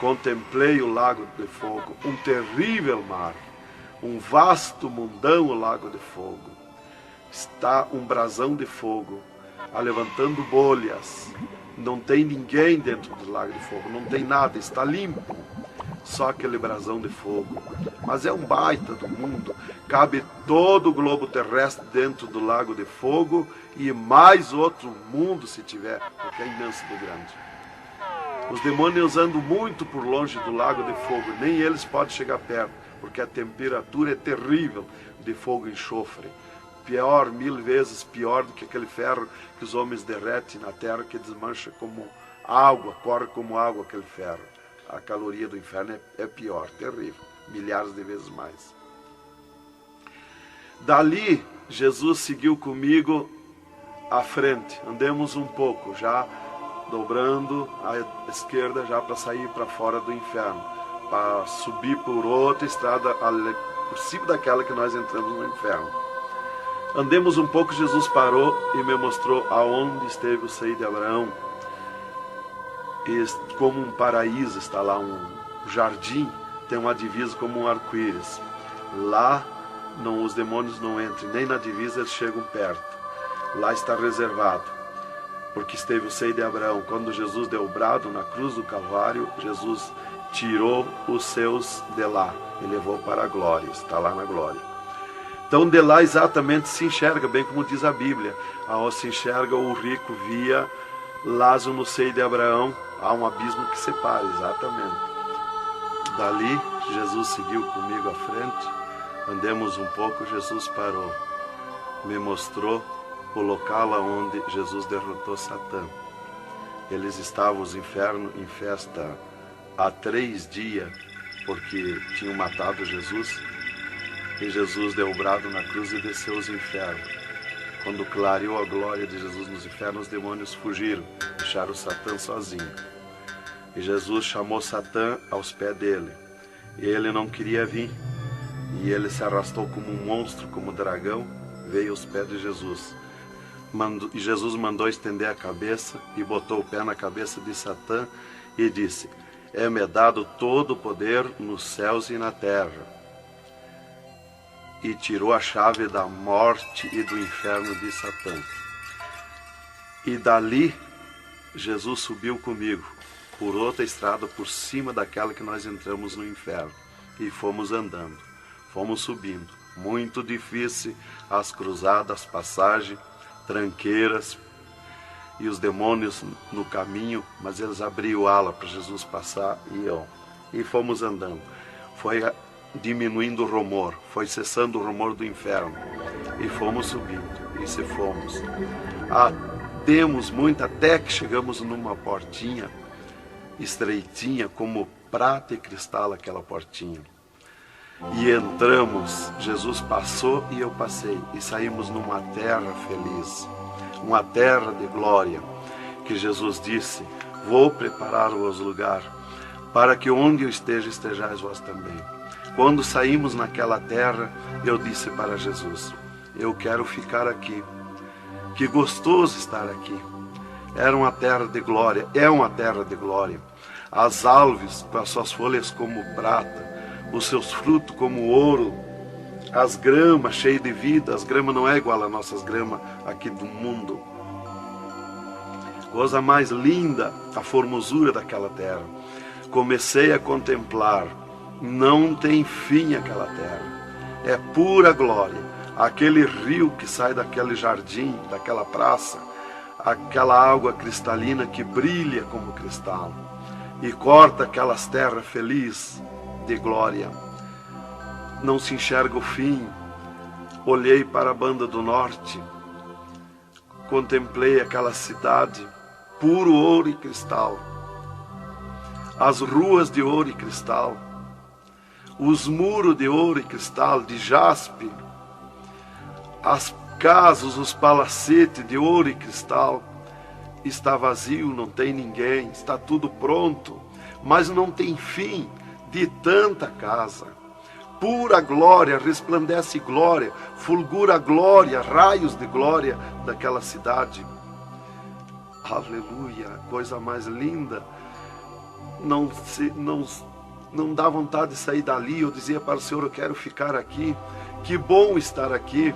Contemplei o lago de fogo, um terrível mar, um vasto mundão o lago de fogo. Está um brasão de fogo, levantando bolhas. Não tem ninguém dentro do lago de fogo, não tem nada, está limpo. Só aquele brasão de fogo. Mas é um baita do mundo, cabe todo o globo terrestre dentro do lago de fogo e mais outro mundo se tiver, porque é imenso de grande. Os demônios andam muito por longe do lago de fogo, nem eles podem chegar perto, porque a temperatura é terrível de fogo e enxofre. Pior, 1000 vezes pior do que aquele ferro que os homens derretem na terra, que desmancha como água, corre como água aquele ferro. A caloria do inferno é pior, terrível, milhares de vezes mais. Dali, Jesus seguiu comigo à frente. Andemos um pouco, já dobrando à esquerda, já para sair para fora do inferno, para subir por outra estrada, por cima daquela que nós entramos no inferno. Andemos um pouco, Jesus parou e me mostrou aonde esteve o seio de Abraão. E como um paraíso está lá, um jardim, tem uma divisa como um arco-íris. Lá os demônios não entram, nem na divisa eles chegam perto. Lá está reservado, porque esteve o seio de Abraão. Quando Jesus deu o brado na cruz do Calvário, Jesus tirou os seus de lá e levou para a glória, está lá na glória. Então de lá exatamente se enxerga, bem como diz a Bíblia, aonde se enxerga o rico via Lázaro no seio de Abraão, há um abismo que separa, exatamente. Dali Jesus seguiu comigo à frente. Andemos um pouco, Jesus parou, me mostrou o local onde Jesus derrotou Satã. Eles estavam, os infernos, em festa há 3 dias, porque tinham matado Jesus, e Jesus deu o brado na cruz e desceu os infernos. Quando clareou a glória de Jesus nos infernos, os demônios fugiram, deixaram Satã sozinho. E Jesus chamou Satã aos pés dele, e ele não queria vir. E ele se arrastou como um monstro, como um dragão, veio aos pés de Jesus. E Jesus mandou estender a cabeça e botou o pé na cabeça de Satã e disse: é-me dado todo o poder nos céus e na terra. E tirou a chave da morte e do inferno de Satã. E dali, Jesus subiu comigo, por outra estrada, por cima daquela que nós entramos no inferno. E fomos andando. Fomos subindo, muito difícil, as cruzadas, as passagens, tranqueiras, e os demônios no caminho, mas eles abriam ala para Jesus passar e fomos andando. Foi diminuindo o rumor, foi cessando o rumor do inferno, e fomos subindo, e se fomos. Demos muito, até que chegamos numa portinha estreitinha, como prata e cristal aquela portinha. E entramos, Jesus passou e eu passei, e saímos numa terra feliz, uma terra de glória, que Jesus disse: vou preparar-vos lugar, para que onde eu esteja, estejais vós também. Quando saímos naquela terra, eu disse para Jesus: eu quero ficar aqui, que gostoso estar aqui. Era uma terra de glória, é uma terra de glória. As árvores com as suas folhas como prata, os seus frutos como ouro, as gramas cheias de vida. As gramas não é igual às nossas gramas aqui do mundo. Coisa mais linda, a formosura daquela terra. Comecei a contemplar, não tem fim aquela terra, é pura glória. Aquele rio que sai daquele jardim, daquela praça, aquela água cristalina que brilha como cristal e corta aquelas terras felizes de glória. Não se enxerga o fim. Olhei para a banda do norte, contemplei aquela cidade, puro ouro e cristal, as ruas de ouro e cristal, os muros de ouro e cristal, de jaspe, as casas, os palacetes de ouro e cristal. Está vazio, não tem ninguém, está tudo pronto, mas não tem fim de tanta casa. Pura glória, resplandece glória, fulgura glória, raios de glória daquela cidade. Aleluia, coisa mais linda. Não dá vontade de sair dali. Eu dizia para o Senhor: eu quero ficar aqui, que bom estar aqui.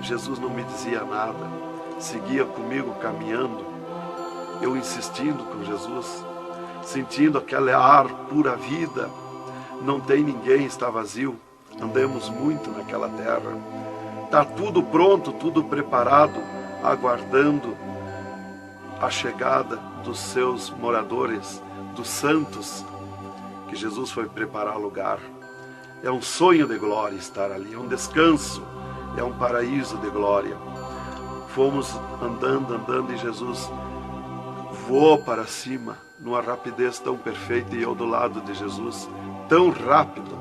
Jesus não me dizia nada, seguia comigo caminhando, eu insistindo com Jesus, sentindo aquele ar pura vida. Não tem ninguém, está vazio. andemos muito naquela terra. Está tudo pronto, tudo preparado, aguardando a chegada dos seus moradores, dos santos, que Jesus foi preparar lugar. É um sonho de glória estar ali, é um descanso, é um paraíso de glória. Fomos andando e Jesus voou para cima, numa rapidez tão perfeita, e eu do lado de Jesus, tão rápido.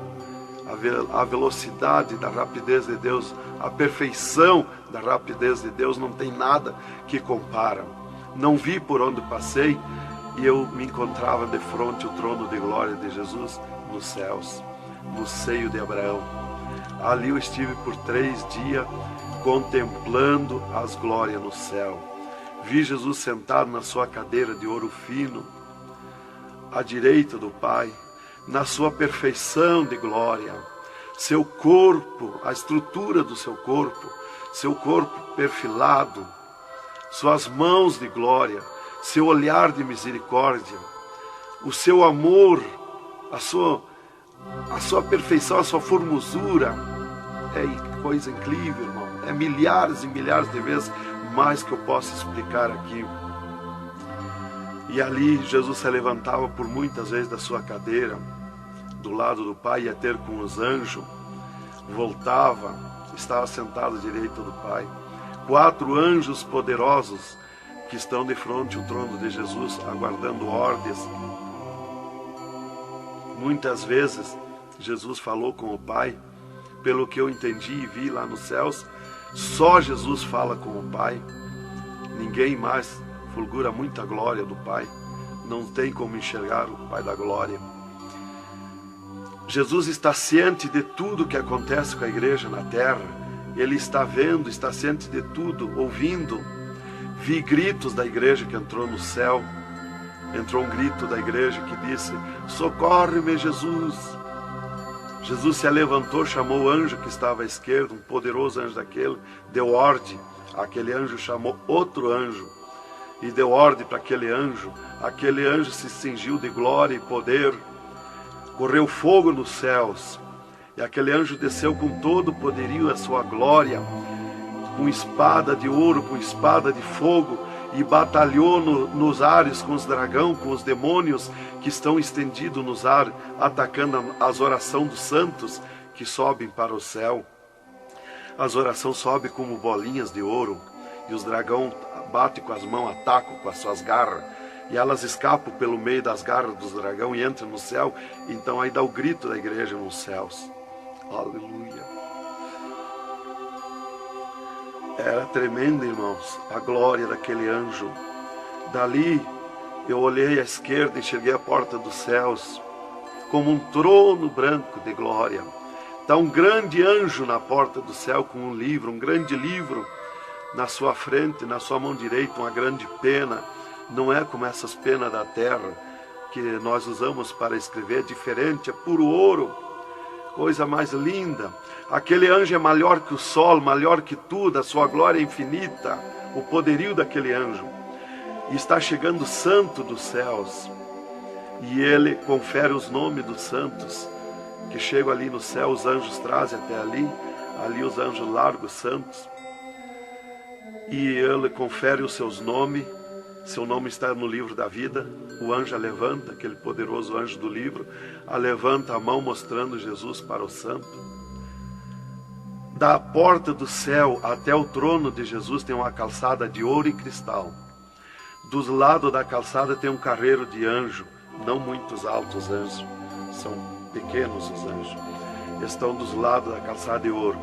A velocidade da rapidez de Deus, a perfeição da rapidez de Deus, não tem nada que compara. Não vi por onde passei, e eu me encontrava de frente ao trono de glória de Jesus nos céus, no seio de Abraão. Ali eu estive por 3 dias contemplando as glórias no céu. Vi Jesus sentado na sua cadeira de ouro fino, à direita do Pai, na sua perfeição de glória. Seu corpo, a estrutura do seu corpo perfilado, suas mãos de glória, seu olhar de misericórdia, o seu amor, a sua perfeição, a sua formosura. É coisa incrível, irmão. É milhares e milhares de vezes mais que eu posso explicar aqui. E ali Jesus se levantava por muitas vezes da sua cadeira, do lado do Pai, ia ter com os anjos, voltava, estava sentado à direita do Pai. 4 anjos poderosos que estão de frente ao trono de Jesus, aguardando ordens. Muitas vezes Jesus falou com o Pai, pelo que eu entendi e vi lá nos céus, só Jesus fala com o Pai. Ninguém mais fulgura muita glória do Pai. Não tem como enxergar o Pai da glória. Jesus está ciente de tudo que acontece com a igreja na terra. Ele está vendo, está ciente de tudo, ouvindo. Vi gritos da igreja que entrou no céu. Entrou um grito da igreja que disse: socorre-me, Jesus. Jesus se levantou, chamou o anjo que estava à esquerda, um poderoso anjo daquele, deu ordem. Aquele anjo chamou outro anjo e deu ordem para aquele anjo. Aquele anjo se cingiu de glória e poder. Correu fogo nos céus. E aquele anjo desceu com todo o poderio e a sua glória, com espada de ouro, com espada de fogo, e batalhou nos ares com os dragões, com os demônios que estão estendidos nos ares, atacando as orações dos santos que sobem para o céu. As orações sobem como bolinhas de ouro, e os dragões batem com as mãos, atacam com as suas garras, e elas escapam pelo meio das garras dos dragões e entram no céu. Então aí dá o grito da igreja nos céus. Aleluia. Era tremendo, irmãos, a glória daquele anjo. Dali eu olhei à esquerda e enxerguei a porta dos céus, como um trono branco de glória. Está um grande anjo na porta do céu com um livro, um grande livro na sua frente, na sua mão direita, uma grande pena. Não é como essas penas da terra que nós usamos para escrever, é diferente, é puro ouro, coisa mais linda. Aquele anjo é maior que o sol, maior que tudo, a sua glória é infinita, o poderio daquele anjo. E está chegando o santo dos céus, e ele confere os nomes dos santos, que chegam ali no céu, os anjos trazem até ali os anjos largam os santos, e ele confere os seus nomes. Seu nome está no livro da vida. O anjo a levanta, aquele poderoso anjo do livro, a levanta a mão mostrando Jesus para o santo. Da porta do céu até o trono de Jesus tem uma calçada de ouro e cristal. Dos lados da calçada tem um carreiro de anjo, não muitos altos anjos, são pequenos os anjos. Estão dos lados da calçada de ouro.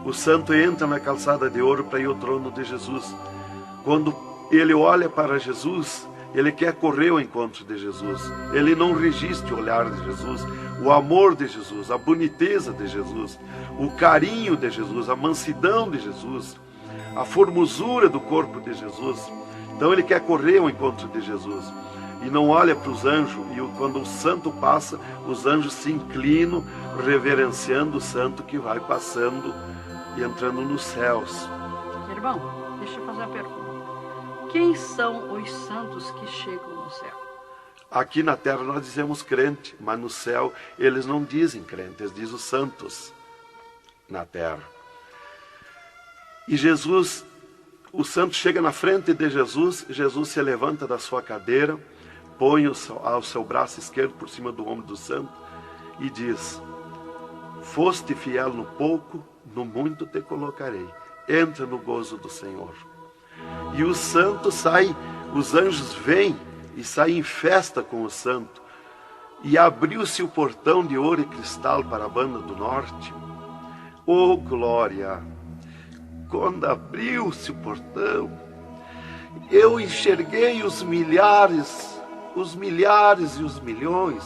O santo entra na calçada de ouro para ir ao trono de Jesus. Quando ele olha para Jesus, ele quer correr ao encontro de Jesus. Ele não resiste o olhar de Jesus, o amor de Jesus, a boniteza de Jesus, o carinho de Jesus, a mansidão de Jesus, a formosura do corpo de Jesus. Então ele quer correr ao encontro de Jesus e não olha para os anjos. E quando o santo passa, os anjos se inclinam, reverenciando o santo que vai passando e entrando nos céus. Irmão, deixa eu fazer uma pergunta. Quem são os santos que chegam no céu? Aqui na terra nós dizemos crente, mas no céu eles não dizem crente, eles dizem os santos. na terra. E Jesus, o santo chega na frente de Jesus, Jesus se levanta da sua cadeira, põe o seu braço esquerdo por cima do ombro do santo e diz: foste fiel no pouco, no muito te colocarei. Entra no gozo do Senhor. E o santo sai, os anjos vêm e saem em festa com o santo. E abriu-se o portão de ouro e cristal para a banda do norte. Oh, glória! Quando abriu-se o portão, eu enxerguei os milhares e os milhões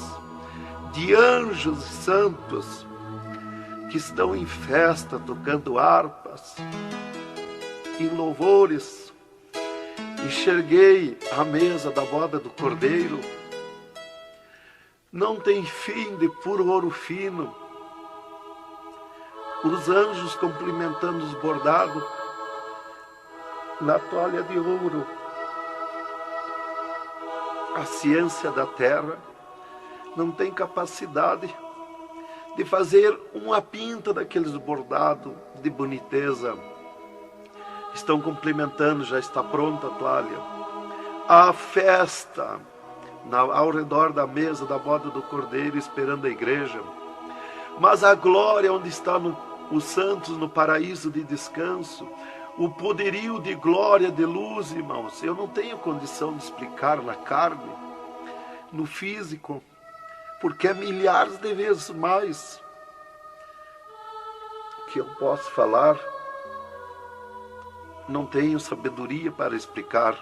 de anjos e santos que estão em festa, tocando harpas, em louvores. Enxerguei a mesa da boda do Cordeiro, não tem fim, de puro ouro fino. Os anjos cumprimentando os bordados na toalha de ouro. A ciência da terra não tem capacidade de fazer uma pinta daqueles bordados de boniteza. Estão cumprimentando, já está pronta a toalha. A festa ao redor da mesa da boda do Cordeiro, esperando a igreja. Mas a glória onde estão os santos no paraíso de descanso, o poderio de glória, de luz, irmãos, eu não tenho condição de explicar na carne, no físico, porque é milhares de vezes mais que eu posso falar. Não tenho sabedoria para explicar.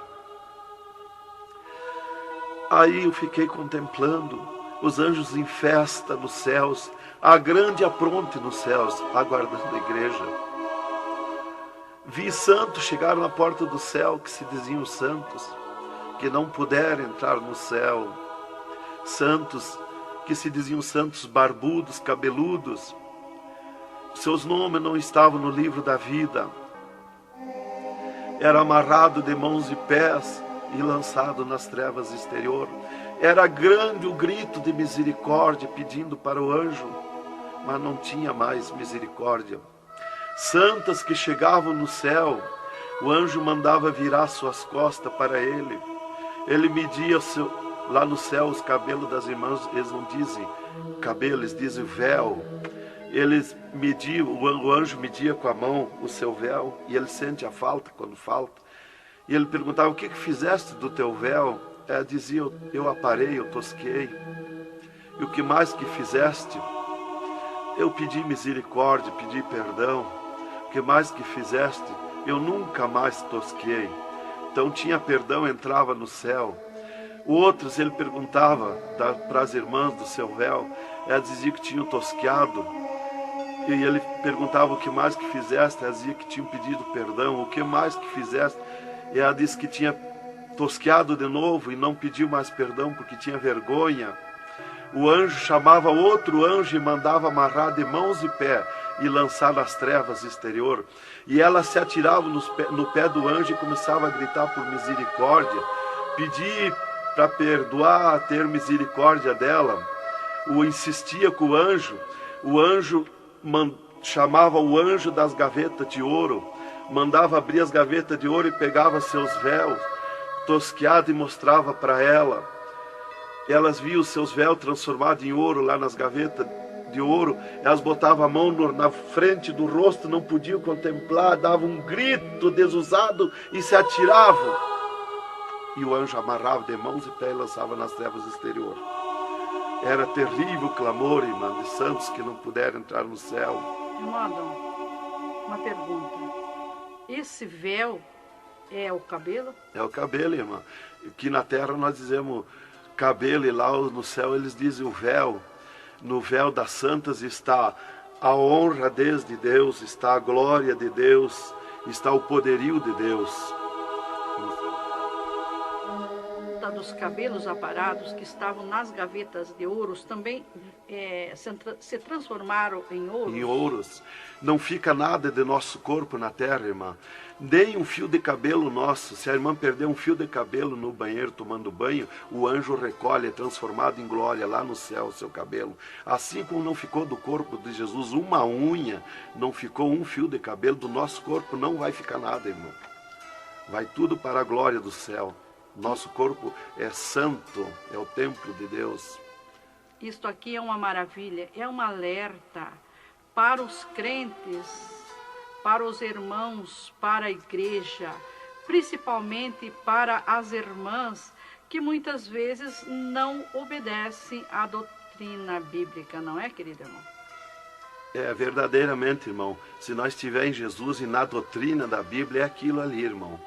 Aí eu fiquei contemplando os anjos em festa nos céus, a grande apronte nos céus, aguardando a igreja. Vi santos chegar na porta do céu, que se diziam santos, que não puderam entrar no céu. Santos que se diziam santos barbudos, cabeludos. Seus nomes não estavam no livro da vida. Era amarrado de mãos e pés e lançado nas trevas exterior. Era grande o grito de misericórdia pedindo para o anjo, mas não tinha mais misericórdia. Santas que chegavam no céu, o anjo mandava virar suas costas para ele. Ele media lá no céu os cabelos das irmãs, eles não dizem cabelo, eles dizem véu. Eles mediam, o anjo media com a mão o seu véu, e ele sente a falta quando falta. E ele perguntava: o que fizeste do teu véu? Ela dizia: eu aparei, eu tosquei. E o que mais que fizeste? Eu pedi misericórdia, pedi perdão. O que mais que fizeste? Eu nunca mais tosquei. Então tinha perdão, entrava no céu. Outros ele perguntava para as irmãs do seu véu. Ela dizia que tinham tosqueado. E ele perguntava: o que mais que fizeste? Ela dizia que tinham pedido perdão. O que mais que fizeste? E ela disse que tinha tosqueado de novo e não pediu mais perdão porque tinha vergonha. O anjo chamava outro anjo e mandava amarrar de mãos e pé e lançar nas trevas exterior. E ela se atirava no pé do anjo e começava a gritar por misericórdia, pedir para perdoar, ter misericórdia dela. Insistia com o anjo chamava o anjo das gavetas de ouro, mandava abrir as gavetas de ouro e pegava seus véus tosqueados e mostrava para ela. Elas viam os seus véus transformados em ouro lá nas gavetas de ouro. Elas botavam a mão na frente do rosto, não podiam contemplar, davam um grito desusado e se atiravam. E o anjo amarrava de mãos e pés e lançava nas trevas exterior. Era terrível o clamor, irmã, de santos que não puderam entrar no céu. Irmão Adão, uma pergunta. Esse véu é o cabelo? É o cabelo, irmã. Aqui na terra nós dizemos cabelo e lá no céu eles dizem o véu. No véu das santas está a honra desde Deus, está a glória de Deus, está o poderio de Deus. Está dos cabelos aparados que estavam nas gavetas de ouros também se transformaram em ouros? Em ouros. Não fica nada de nosso corpo na terra, irmã. Nem um fio de cabelo nosso. Se a irmã perder um fio de cabelo no banheiro tomando banho, o anjo recolhe, é transformado em glória lá no céu o seu cabelo. Assim como não ficou do corpo de Jesus uma unha, não ficou um fio de cabelo do nosso corpo, não vai ficar nada, irmão. Vai tudo para a glória do céu. Nosso corpo é santo, é o templo de Deus. Isto aqui é uma maravilha, é um alerta para os crentes, para os irmãos, para a igreja, principalmente para as irmãs que muitas vezes não obedecem à doutrina bíblica, não é, querido irmão? É, verdadeiramente, irmão. Se nós estivermos em Jesus e na doutrina da Bíblia, é aquilo ali, irmão.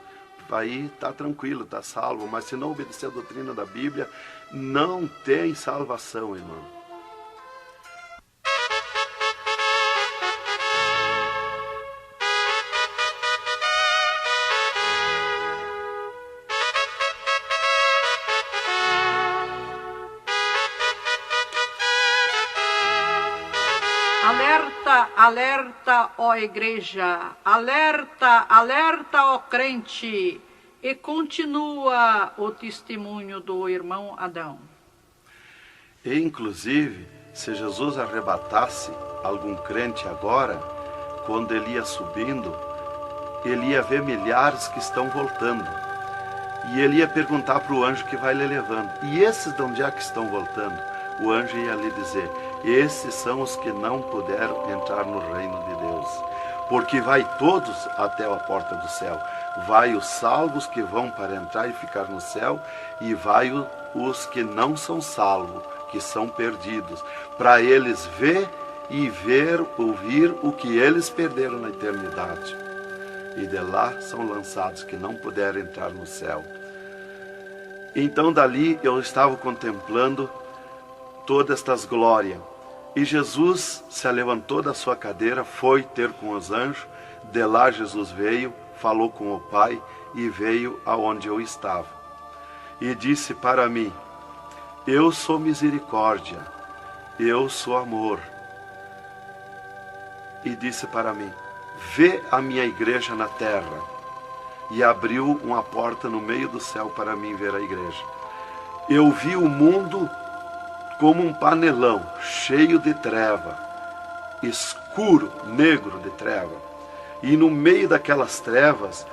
Aí está tranquilo, está salvo. Mas se não obedecer a doutrina da Bíblia, não tem salvação, irmão. Alerta, alerta, ó igreja, alerta, alerta, ó crente. E continua o testemunho do irmão Adão. E, inclusive, se Jesus arrebatasse algum crente agora, quando ele ia subindo, ele ia ver milhares que estão voltando. E ele ia perguntar para o anjo que vai lhe levando. E esses de onde é que estão voltando? O anjo ia lhe dizer: esses são os que não puderam entrar no reino de Deus. Porque vai todos até a porta do céu. Vai os salvos que vão para entrar e ficar no céu, e vai os que não são salvos, que são perdidos, para eles ouvir o que eles perderam na eternidade. E de lá são lançados que não puderam entrar no céu. Então dali eu estava contemplando todas estas glórias. E Jesus se levantou da sua cadeira, foi ter com os anjos. De lá Jesus veio, falou com o Pai e veio aonde eu estava. E disse para mim: eu sou misericórdia, eu sou amor. E disse para mim: vê a minha igreja na terra. E abriu uma porta no meio do céu para mim ver a igreja. Eu vi o mundo como um panelão, cheio de treva, escuro, negro de treva. E no meio daquelas trevas,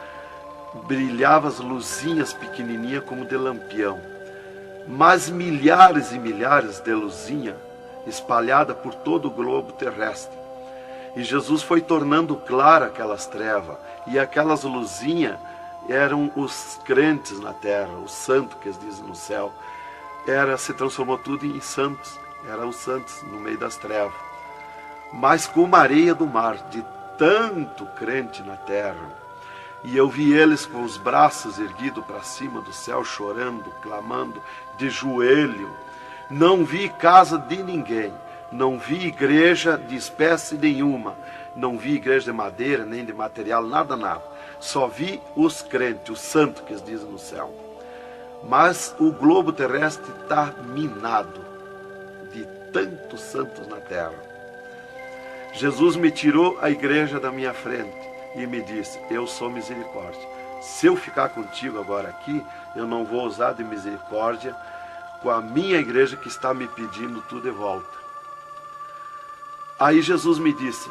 brilhavam as luzinhas pequenininhas como de lampião. Mas milhares e milhares de luzinhas espalhadas por todo o globo terrestre. E Jesus foi tornando clara aquelas trevas. E aquelas luzinhas eram os crentes na terra, os santos que eles dizem no céu. Se transformou tudo em santos, eram os santos no meio das trevas. Mas como a areia do mar, de tanto crente na terra. E eu vi eles com os braços erguidos para cima do céu, chorando, clamando, de joelho. Não vi casa de ninguém, não vi igreja de espécie nenhuma, não vi igreja de madeira, nem de material, nada. Só vi os crentes, os santos que eles dizem no céu. Mas o globo terrestre está minado de tantos santos na terra. Jesus me tirou a igreja da minha frente e me disse: eu sou misericórdia. Se eu ficar contigo agora aqui, eu não vou usar de misericórdia com a minha igreja que está me pedindo tudo de volta. Aí Jesus me disse,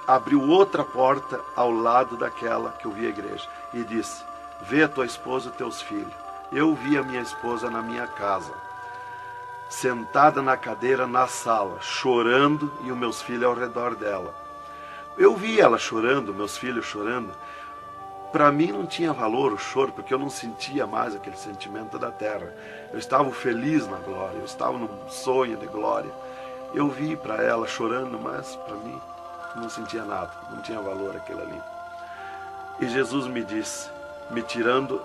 abriu outra porta ao lado daquela que eu vi a igreja e disse: vê a tua esposa e teus filhos. Eu vi a minha esposa na minha casa, sentada na cadeira na sala, chorando, e os meus filhos ao redor dela. Eu vi ela chorando, meus filhos chorando. Para mim não tinha valor o choro, porque eu não sentia mais aquele sentimento da terra. Eu estava feliz na glória, eu estava num sonho de glória. Eu vi para ela chorando, mas para mim não sentia nada, não tinha valor aquilo ali. E Jesus me disse, me tirando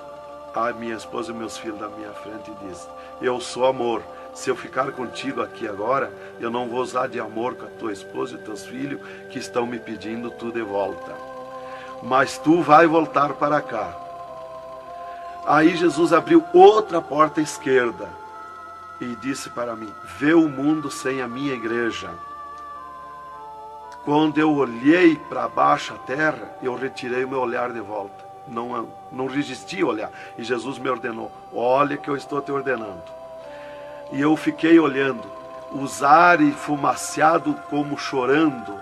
a minha esposa e meus filhos da minha frente, e disse: eu sou amor. Se eu ficar contigo aqui agora, eu não vou usar de amor com a tua esposa e teus filhos que estão me pedindo tu de volta. Mas tu vai voltar para cá. Aí Jesus abriu outra porta à esquerda e disse para mim: vê o mundo sem a minha igreja. Quando eu olhei para baixo a terra, eu retirei o meu olhar de volta. Não resisti a olhar. E Jesus me ordenou: olha que eu estou te ordenando. E eu fiquei olhando, os ares fumaciados como chorando,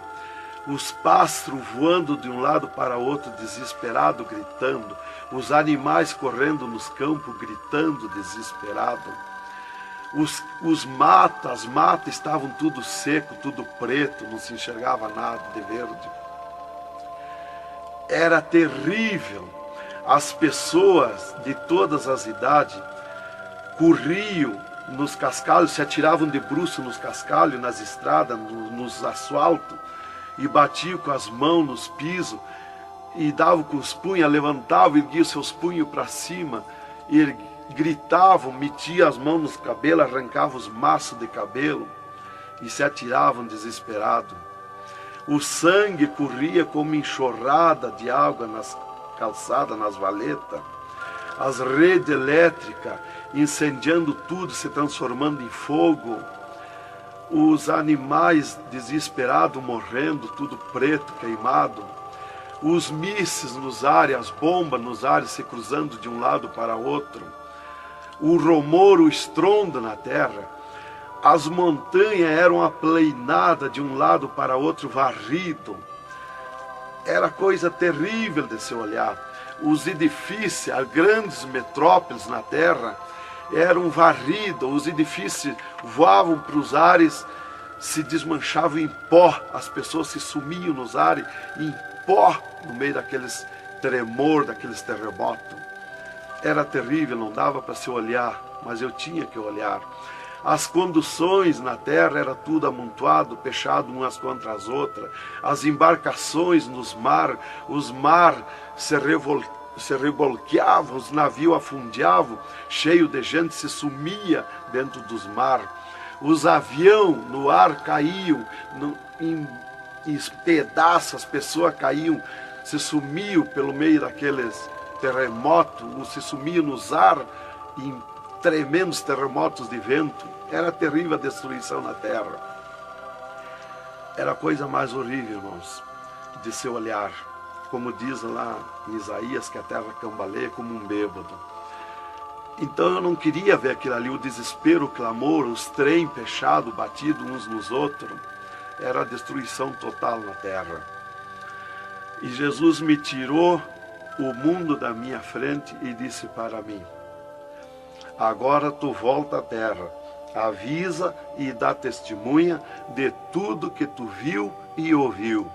os pássaros voando de um lado para outro, desesperado, gritando, os animais correndo nos campos, gritando, desesperado. As matas estavam tudo seco, tudo preto, não se enxergava nada de verde. Era terrível. As pessoas de todas as idades corriam nos cascalhos, se atiravam de bruços nos cascalhos, nas estradas, nos asfaltos, e batiam com as mãos nos pisos, e davam com os punhos, levantavam e erguiam seus punhos para cima, e gritavam, metiam as mãos nos cabelos, arrancavam os maços de cabelo, e se atiravam desesperados. O sangue corria como enxurrada de água nas calçadas, nas valetas. As redes elétricas incendiando tudo, se transformando em fogo. Os animais desesperados morrendo, tudo preto, queimado. Os mísseis nos ares, as bombas nos ares se cruzando de um lado para outro. O rumor, o estrondo na terra. As montanhas eram aplainadas de um lado para outro, varrido. Era coisa terrível de se olhar. Os edifícios, as grandes metrópoles na terra, eram varridos. Os edifícios voavam para os ares, se desmanchavam em pó. As pessoas se sumiam nos ares em pó, no meio daqueles tremor, daqueles terremotos. Era terrível, não dava para se olhar, mas eu tinha que olhar. As conduções na terra era tudo amontoado, fechado umas contra as outras. As embarcações nos mar, os mar se revolqueavam, os navios afundiavam, cheio de gente, se sumia dentro dos mar. Os aviões no ar caíam em pedaços, as pessoas caíam, se sumiam pelo meio daqueles terremotos, se sumiam nos ar em tremendos terremotos de vento. Era terrível a destruição na terra. Era a coisa mais horrível, irmãos, de se olhar. Como diz lá em Isaías, que a terra cambaleia como um bêbado. Então eu não queria ver aquilo ali, o desespero, o clamor, os trens fechados, batidos uns nos outros. Era a destruição total na terra. E Jesus me tirou o mundo da minha frente e disse para mim: agora tu volta à terra, avisa e dá testemunha de tudo que tu viu e ouviu.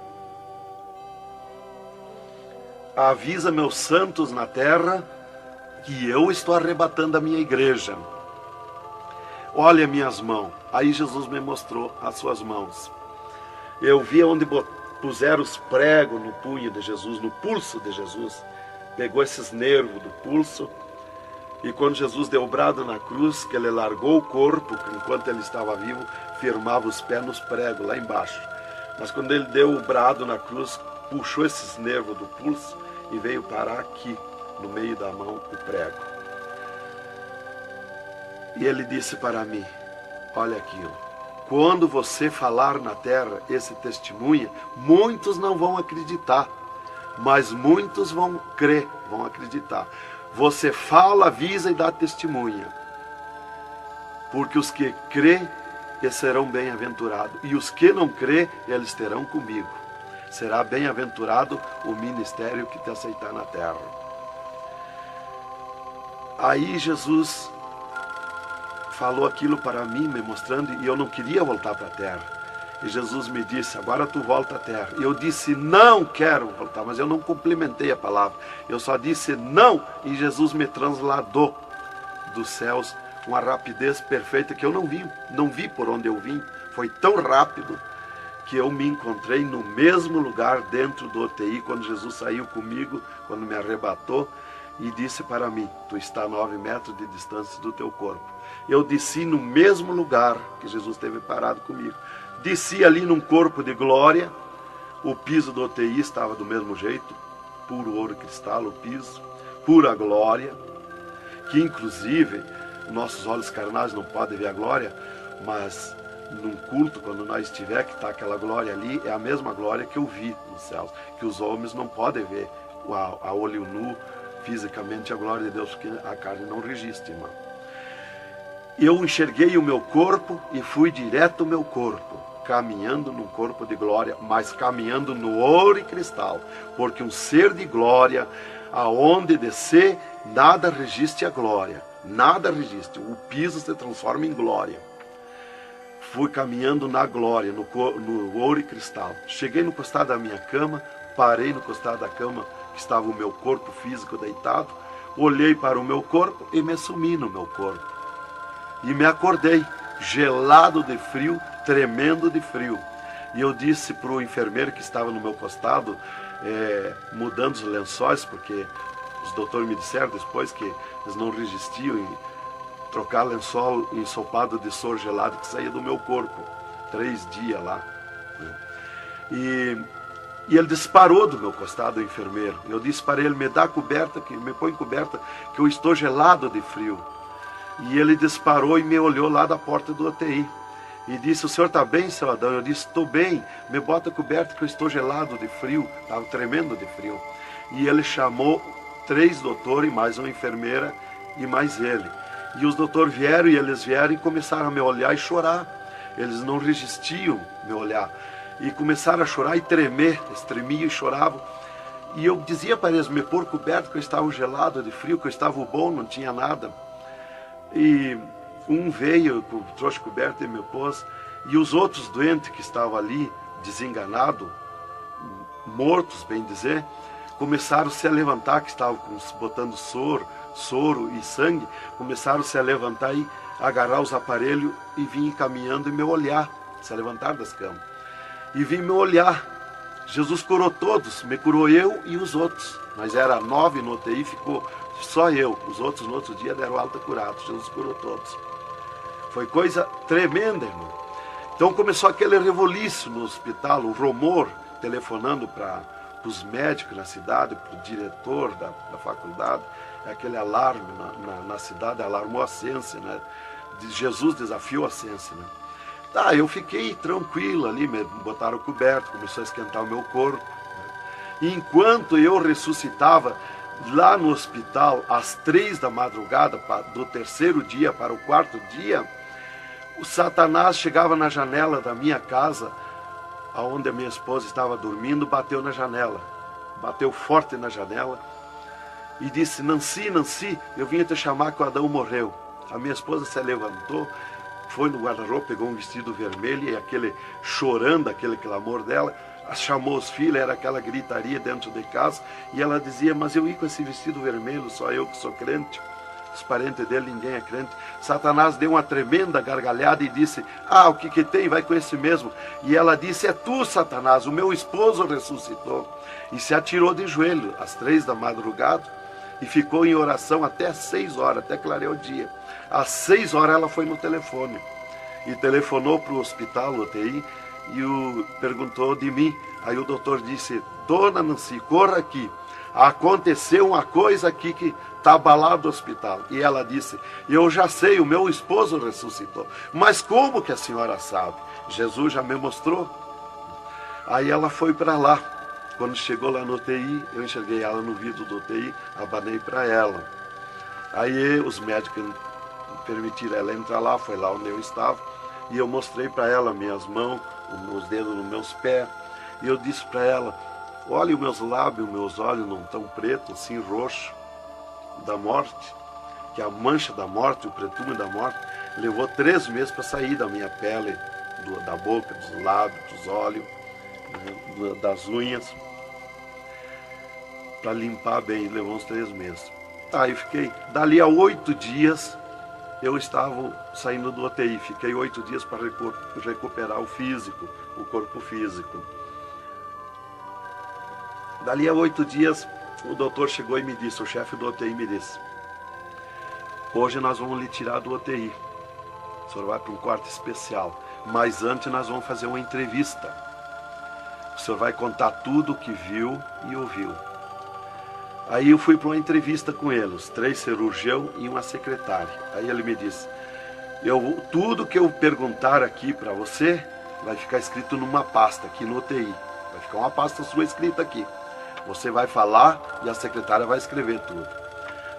Avisa meus santos na terra que eu estou arrebatando a minha igreja. Olha minhas mãos. Aí Jesus me mostrou as suas mãos. Eu vi onde puseram os pregos no punho de Jesus, no pulso de Jesus. Pegou esses nervos do pulso. E quando Jesus deu o brado na cruz, que ele largou o corpo, enquanto ele estava vivo, firmava os pés nos pregos, lá embaixo. Mas quando ele deu o brado na cruz, puxou esses nervos do pulso e veio parar aqui, no meio da mão, o prego. E ele disse para mim: olha aquilo, quando você falar na terra esse testemunho, muitos não vão acreditar, mas muitos vão crer, vão acreditar. Você fala, avisa e dá testemunha. Porque os que crê, eles serão bem-aventurados. E os que não crê, eles terão comigo. Será bem-aventurado o ministério que te aceitar na terra. Aí Jesus falou aquilo para mim, me mostrando, e eu não queria voltar para a terra. E Jesus me disse: agora tu volta à terra. E eu disse: não quero voltar, mas eu não complementei a palavra. Eu só disse não, e Jesus me transladou dos céus com uma rapidez perfeita que eu não vi por onde eu vim. Foi tão rápido que eu me encontrei no mesmo lugar dentro do UTI, quando Jesus saiu comigo, quando me arrebatou, e disse para mim: tu está a 9 metros de distância do teu corpo. Eu desci no mesmo lugar que Jesus esteve parado comigo. Desci ali num corpo de glória. O piso do UTI estava do mesmo jeito, puro ouro e cristal o piso, pura glória. que inclusive nossos olhos carnais não podem ver a glória, mas num culto, quando nós estiver, que está aquela glória ali, é a mesma glória que eu vi nos céus, que os homens não podem ver a olho nu, fisicamente, a glória de Deus, porque a carne não registra, irmão. Eu enxerguei o meu corpo e fui direto ao meu corpo, caminhando num corpo de glória, mas caminhando no ouro e cristal, porque um ser de glória, aonde descer, nada resiste a glória, nada resiste, o piso se transforma em glória. Fui caminhando na glória, no ouro e cristal. Cheguei no costado da minha cama, parei no costado da cama, que estava o meu corpo físico deitado, olhei para o meu corpo e me sumi no meu corpo. E me acordei, gelado de frio, tremendo de frio. E eu disse para o enfermeiro que estava no meu costado, mudando os lençóis, porque os doutores me disseram depois que eles não resistiam em trocar lençol ensopado de soro gelado que saía do meu corpo. 3 dias lá. E ele disparou do meu costado, o enfermeiro. Eu disse para ele, me dá coberta, me põe coberta, que eu estou gelado de frio. E ele disparou e me olhou lá da porta do UTI. E disse, o senhor está bem, seu Adão? Eu disse, estou bem, me bota coberta que eu estou gelado de frio. Estava tremendo de frio. E ele chamou 3 doutores, mais uma enfermeira e mais ele. E os doutores vieram e começaram a me olhar e chorar. Eles não resistiam me olhar. E começaram a chorar e tremer, eles tremiam e choravam. E eu dizia para eles me pôr coberto, que eu estava gelado de frio, que eu estava bom, não tinha nada. E um veio, trouxe coberto e me pôs. E os outros doentes que estavam ali, desenganados, mortos, bem dizer, começaram a se levantar, que estavam botando soro e sangue, começaram a se levantar e agarrar os aparelhos e vinham caminhando e me olhar, se levantar das camas. E vim me olhar. Jesus curou todos, me curou eu e os outros. Mas era 9 no UTI, ficou só eu. Os outros no outro dia deram alta curados. Jesus curou todos. Foi coisa tremenda, irmão. Então começou aquele revoluço no hospital, o rumor, telefonando para os médicos na cidade, para o diretor da faculdade, aquele alarme na cidade, alarmou a ciência, né? Jesus desafiou a ciência, né? Tá, eu fiquei tranquilo ali, me botaram coberto, começou a esquentar o meu corpo, né? E enquanto eu ressuscitava lá no hospital, às 3 da madrugada, do 3º dia para o 4º dia, o Satanás chegava na janela da minha casa, onde a minha esposa estava dormindo, bateu na janela, bateu forte na janela, e disse, Nancy, Nancy, eu vim te chamar que o Adão morreu. A minha esposa se levantou, foi no guarda-roupa, pegou um vestido vermelho e aquele chorando, aquele clamor dela, chamou os filhos, era aquela gritaria dentro de casa, e ela dizia, mas eu ia com esse vestido vermelho, só eu que sou crente, os parentes dele, ninguém é crente. Satanás deu uma tremenda gargalhada e disse, o que tem, vai com esse mesmo. E ela disse, é tu, Satanás, o meu esposo ressuscitou. E se atirou de joelho às 3 da madrugada e ficou em oração até às 6 horas, até clarear o dia. Às 6 horas ela foi no telefone e telefonou para o hospital, UTI, e perguntou de mim. Aí o doutor disse, dona Nancy, corra aqui, aconteceu uma coisa aqui que está abalado o hospital. E ela disse, eu já sei, o meu esposo ressuscitou. Mas como que a senhora sabe? Jesus já me mostrou. Aí ela foi para lá. Quando chegou lá no UTI, eu enxerguei ela no vidro do UTI, abanei para ela. Aí os médicos permitiram ela entrar lá, foi lá onde eu estava, e eu mostrei para ela minhas mãos, os dedos nos meus pés, e eu disse para ela, olha os meus lábios, meus olhos não estão pretos, assim roxo, da morte, que a mancha da morte, o pretume da morte, levou 3 meses para sair da minha pele, da boca, dos lábios, dos olhos, das unhas, para limpar bem, levou uns 3 meses. Tá, eu fiquei, dali a 8 dias, eu estava saindo do UTI, fiquei 8 dias para recuperar o físico, o corpo físico. Dali a 8 dias, o doutor chegou e me disse, o chefe do UTI me disse, hoje nós vamos lhe tirar do UTI, o senhor vai para um quarto especial, mas antes nós vamos fazer uma entrevista. O senhor vai contar tudo o que viu e ouviu. Aí eu fui para uma entrevista com ele, os 3 cirurgiões e uma secretária. Aí ele me disse, tudo que eu perguntar aqui para você, vai ficar escrito numa pasta aqui no UTI. Vai ficar uma pasta sua escrita aqui. Você vai falar e a secretária vai escrever tudo.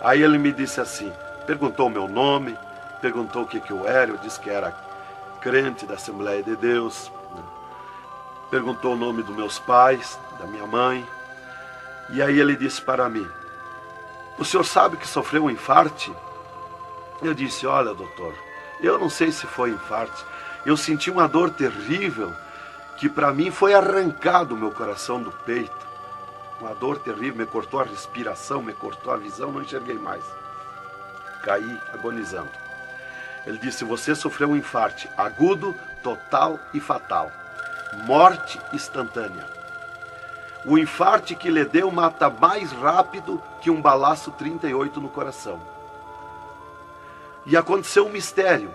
Aí ele me disse assim, perguntou o meu nome, perguntou o que eu era, eu disse que era crente da Assembleia de Deus, né? Perguntou o nome dos meus pais, da minha mãe. E aí ele disse para mim, o senhor sabe que sofreu um infarte? Eu disse, olha doutor, eu não sei se foi infarte, eu senti uma dor terrível, que para mim foi arrancado o meu coração do peito. Uma dor terrível, me cortou a respiração, me cortou a visão, não enxerguei mais. Caí agonizando. Ele disse, você sofreu um infarte agudo, total e fatal. Morte instantânea. O infarte que lhe deu mata mais rápido que um balaço 38 no coração. E aconteceu um mistério.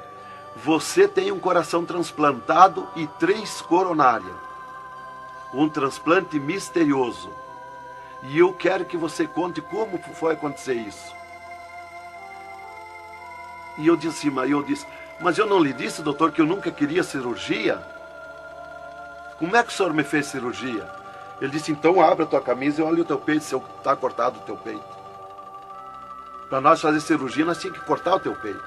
Você tem um coração transplantado e 3 coronárias. Um transplante misterioso. E eu quero que você conte como foi acontecer isso. E eu disse, mas eu não lhe disse, doutor, que eu nunca queria cirurgia? Como é que o senhor me fez cirurgia? Ele disse, então abre a tua camisa e olha o teu peito, se está cortado o teu peito. Para nós fazer cirurgia, nós tínhamos que cortar o teu peito.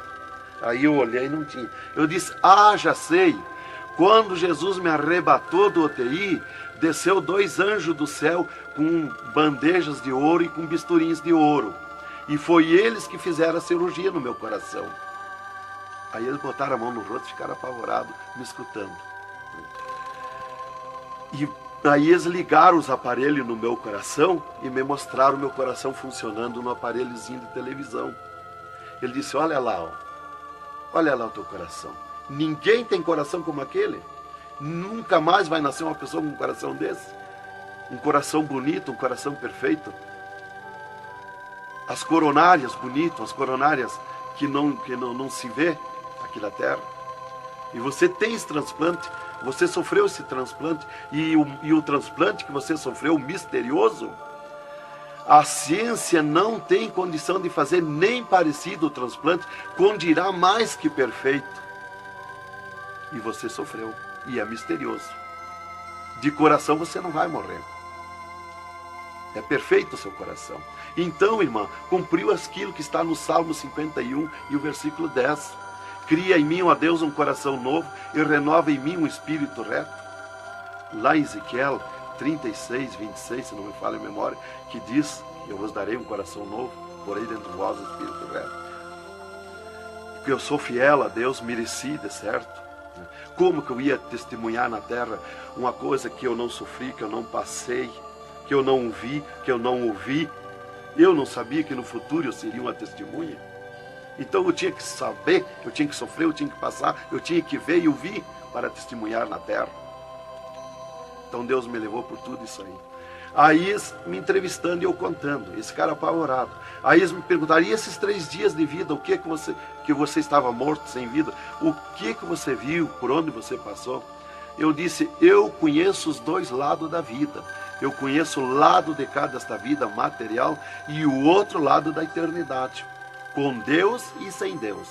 Aí eu olhei e não tinha. Eu disse, já sei. Quando Jesus me arrebatou do UTI, desceu 2 anjos do céu com bandejas de ouro e com bisturins de ouro. E foi eles que fizeram a cirurgia no meu coração. Aí eles botaram a mão no rosto e ficaram apavorados, me escutando. E aí eles ligaram os aparelhos no meu coração e me mostraram o meu coração funcionando no aparelhozinho de televisão. Ele disse, olha lá o teu coração. Ninguém tem coração como aquele. Nunca mais vai nascer uma pessoa com um coração desse. Um coração bonito, um coração perfeito. As coronárias bonitas, as coronárias que não se vê aqui na terra. E você tem esse transplante, você sofreu esse transplante, e o transplante que você sofreu, misterioso, a ciência não tem condição de fazer nem parecido o transplante, com dirá mais que perfeito. E você sofreu, e é misterioso. De coração você não vai morrer. É perfeito o seu coração. Então, irmã, cumpriu aquilo que está no Salmo 51 e o versículo 10. Cria em mim, ó Deus, um coração novo e renova em mim um espírito reto. Lá em Ezequiel 36, 26, se não me falha a memória, que diz, eu vos darei um coração novo, porei dentro de vós um espírito reto. Porque eu sou fiel a Deus, mereci, de certo. Como que eu ia testemunhar na terra uma coisa que eu não sofri, que eu não passei, que eu não vi, que eu não ouvi? Eu não sabia que no futuro eu seria uma testemunha. Então eu tinha que saber, eu tinha que sofrer, eu tinha que passar, eu tinha que ver e ouvir para testemunhar na terra. Então Deus me levou por tudo isso aí. Aí eles me entrevistando e eu contando, esse cara apavorado. Aí eles me perguntaram, e esses 3 dias de vida, o que você estava morto, sem vida, o que você viu, por onde você passou? Eu disse, eu conheço os 2 lados da vida. Eu conheço o lado de cá desta vida material e o outro lado da eternidade, com Deus e sem Deus.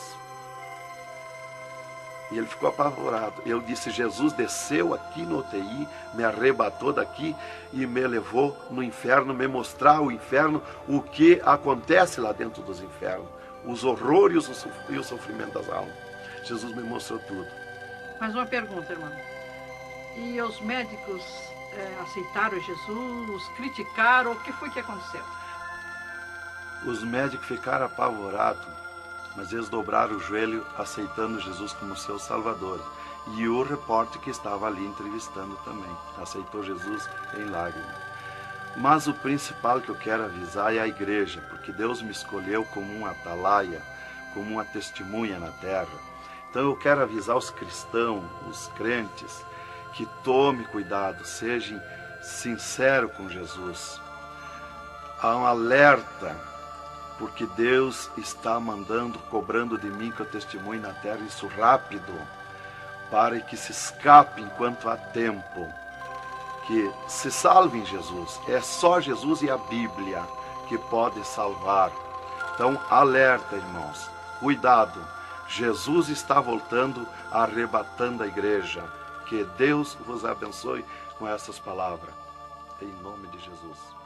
E ele ficou apavorado. Eu disse, Jesus desceu aqui no UTI, me arrebatou daqui e me levou no inferno, me mostrar o inferno, o que acontece lá dentro dos infernos, os horrores e o sofrimento das almas. Jesus me mostrou tudo. Mais uma pergunta, irmão. E os médicos aceitaram Jesus, criticaram, o que foi que aconteceu? Os médicos ficaram apavorados, mas eles dobraram o joelho aceitando Jesus como seu Salvador. E o repórter que estava ali entrevistando também aceitou Jesus em lágrimas. Mas o principal que eu quero avisar é a igreja, porque Deus me escolheu como uma atalaia, como uma testemunha na terra. Então eu quero avisar os cristãos, os crentes, que tome cuidado, seja sincero com Jesus. Há um alerta, porque Deus está cobrando de mim que eu testemunhe na terra isso rápido, para que se escape enquanto há tempo, que se salve em Jesus. É só Jesus e a Bíblia que pode salvar. Então, alerta, irmãos, cuidado, Jesus está voltando, arrebatando a igreja. Que Deus vos abençoe com essas palavras. Em nome de Jesus.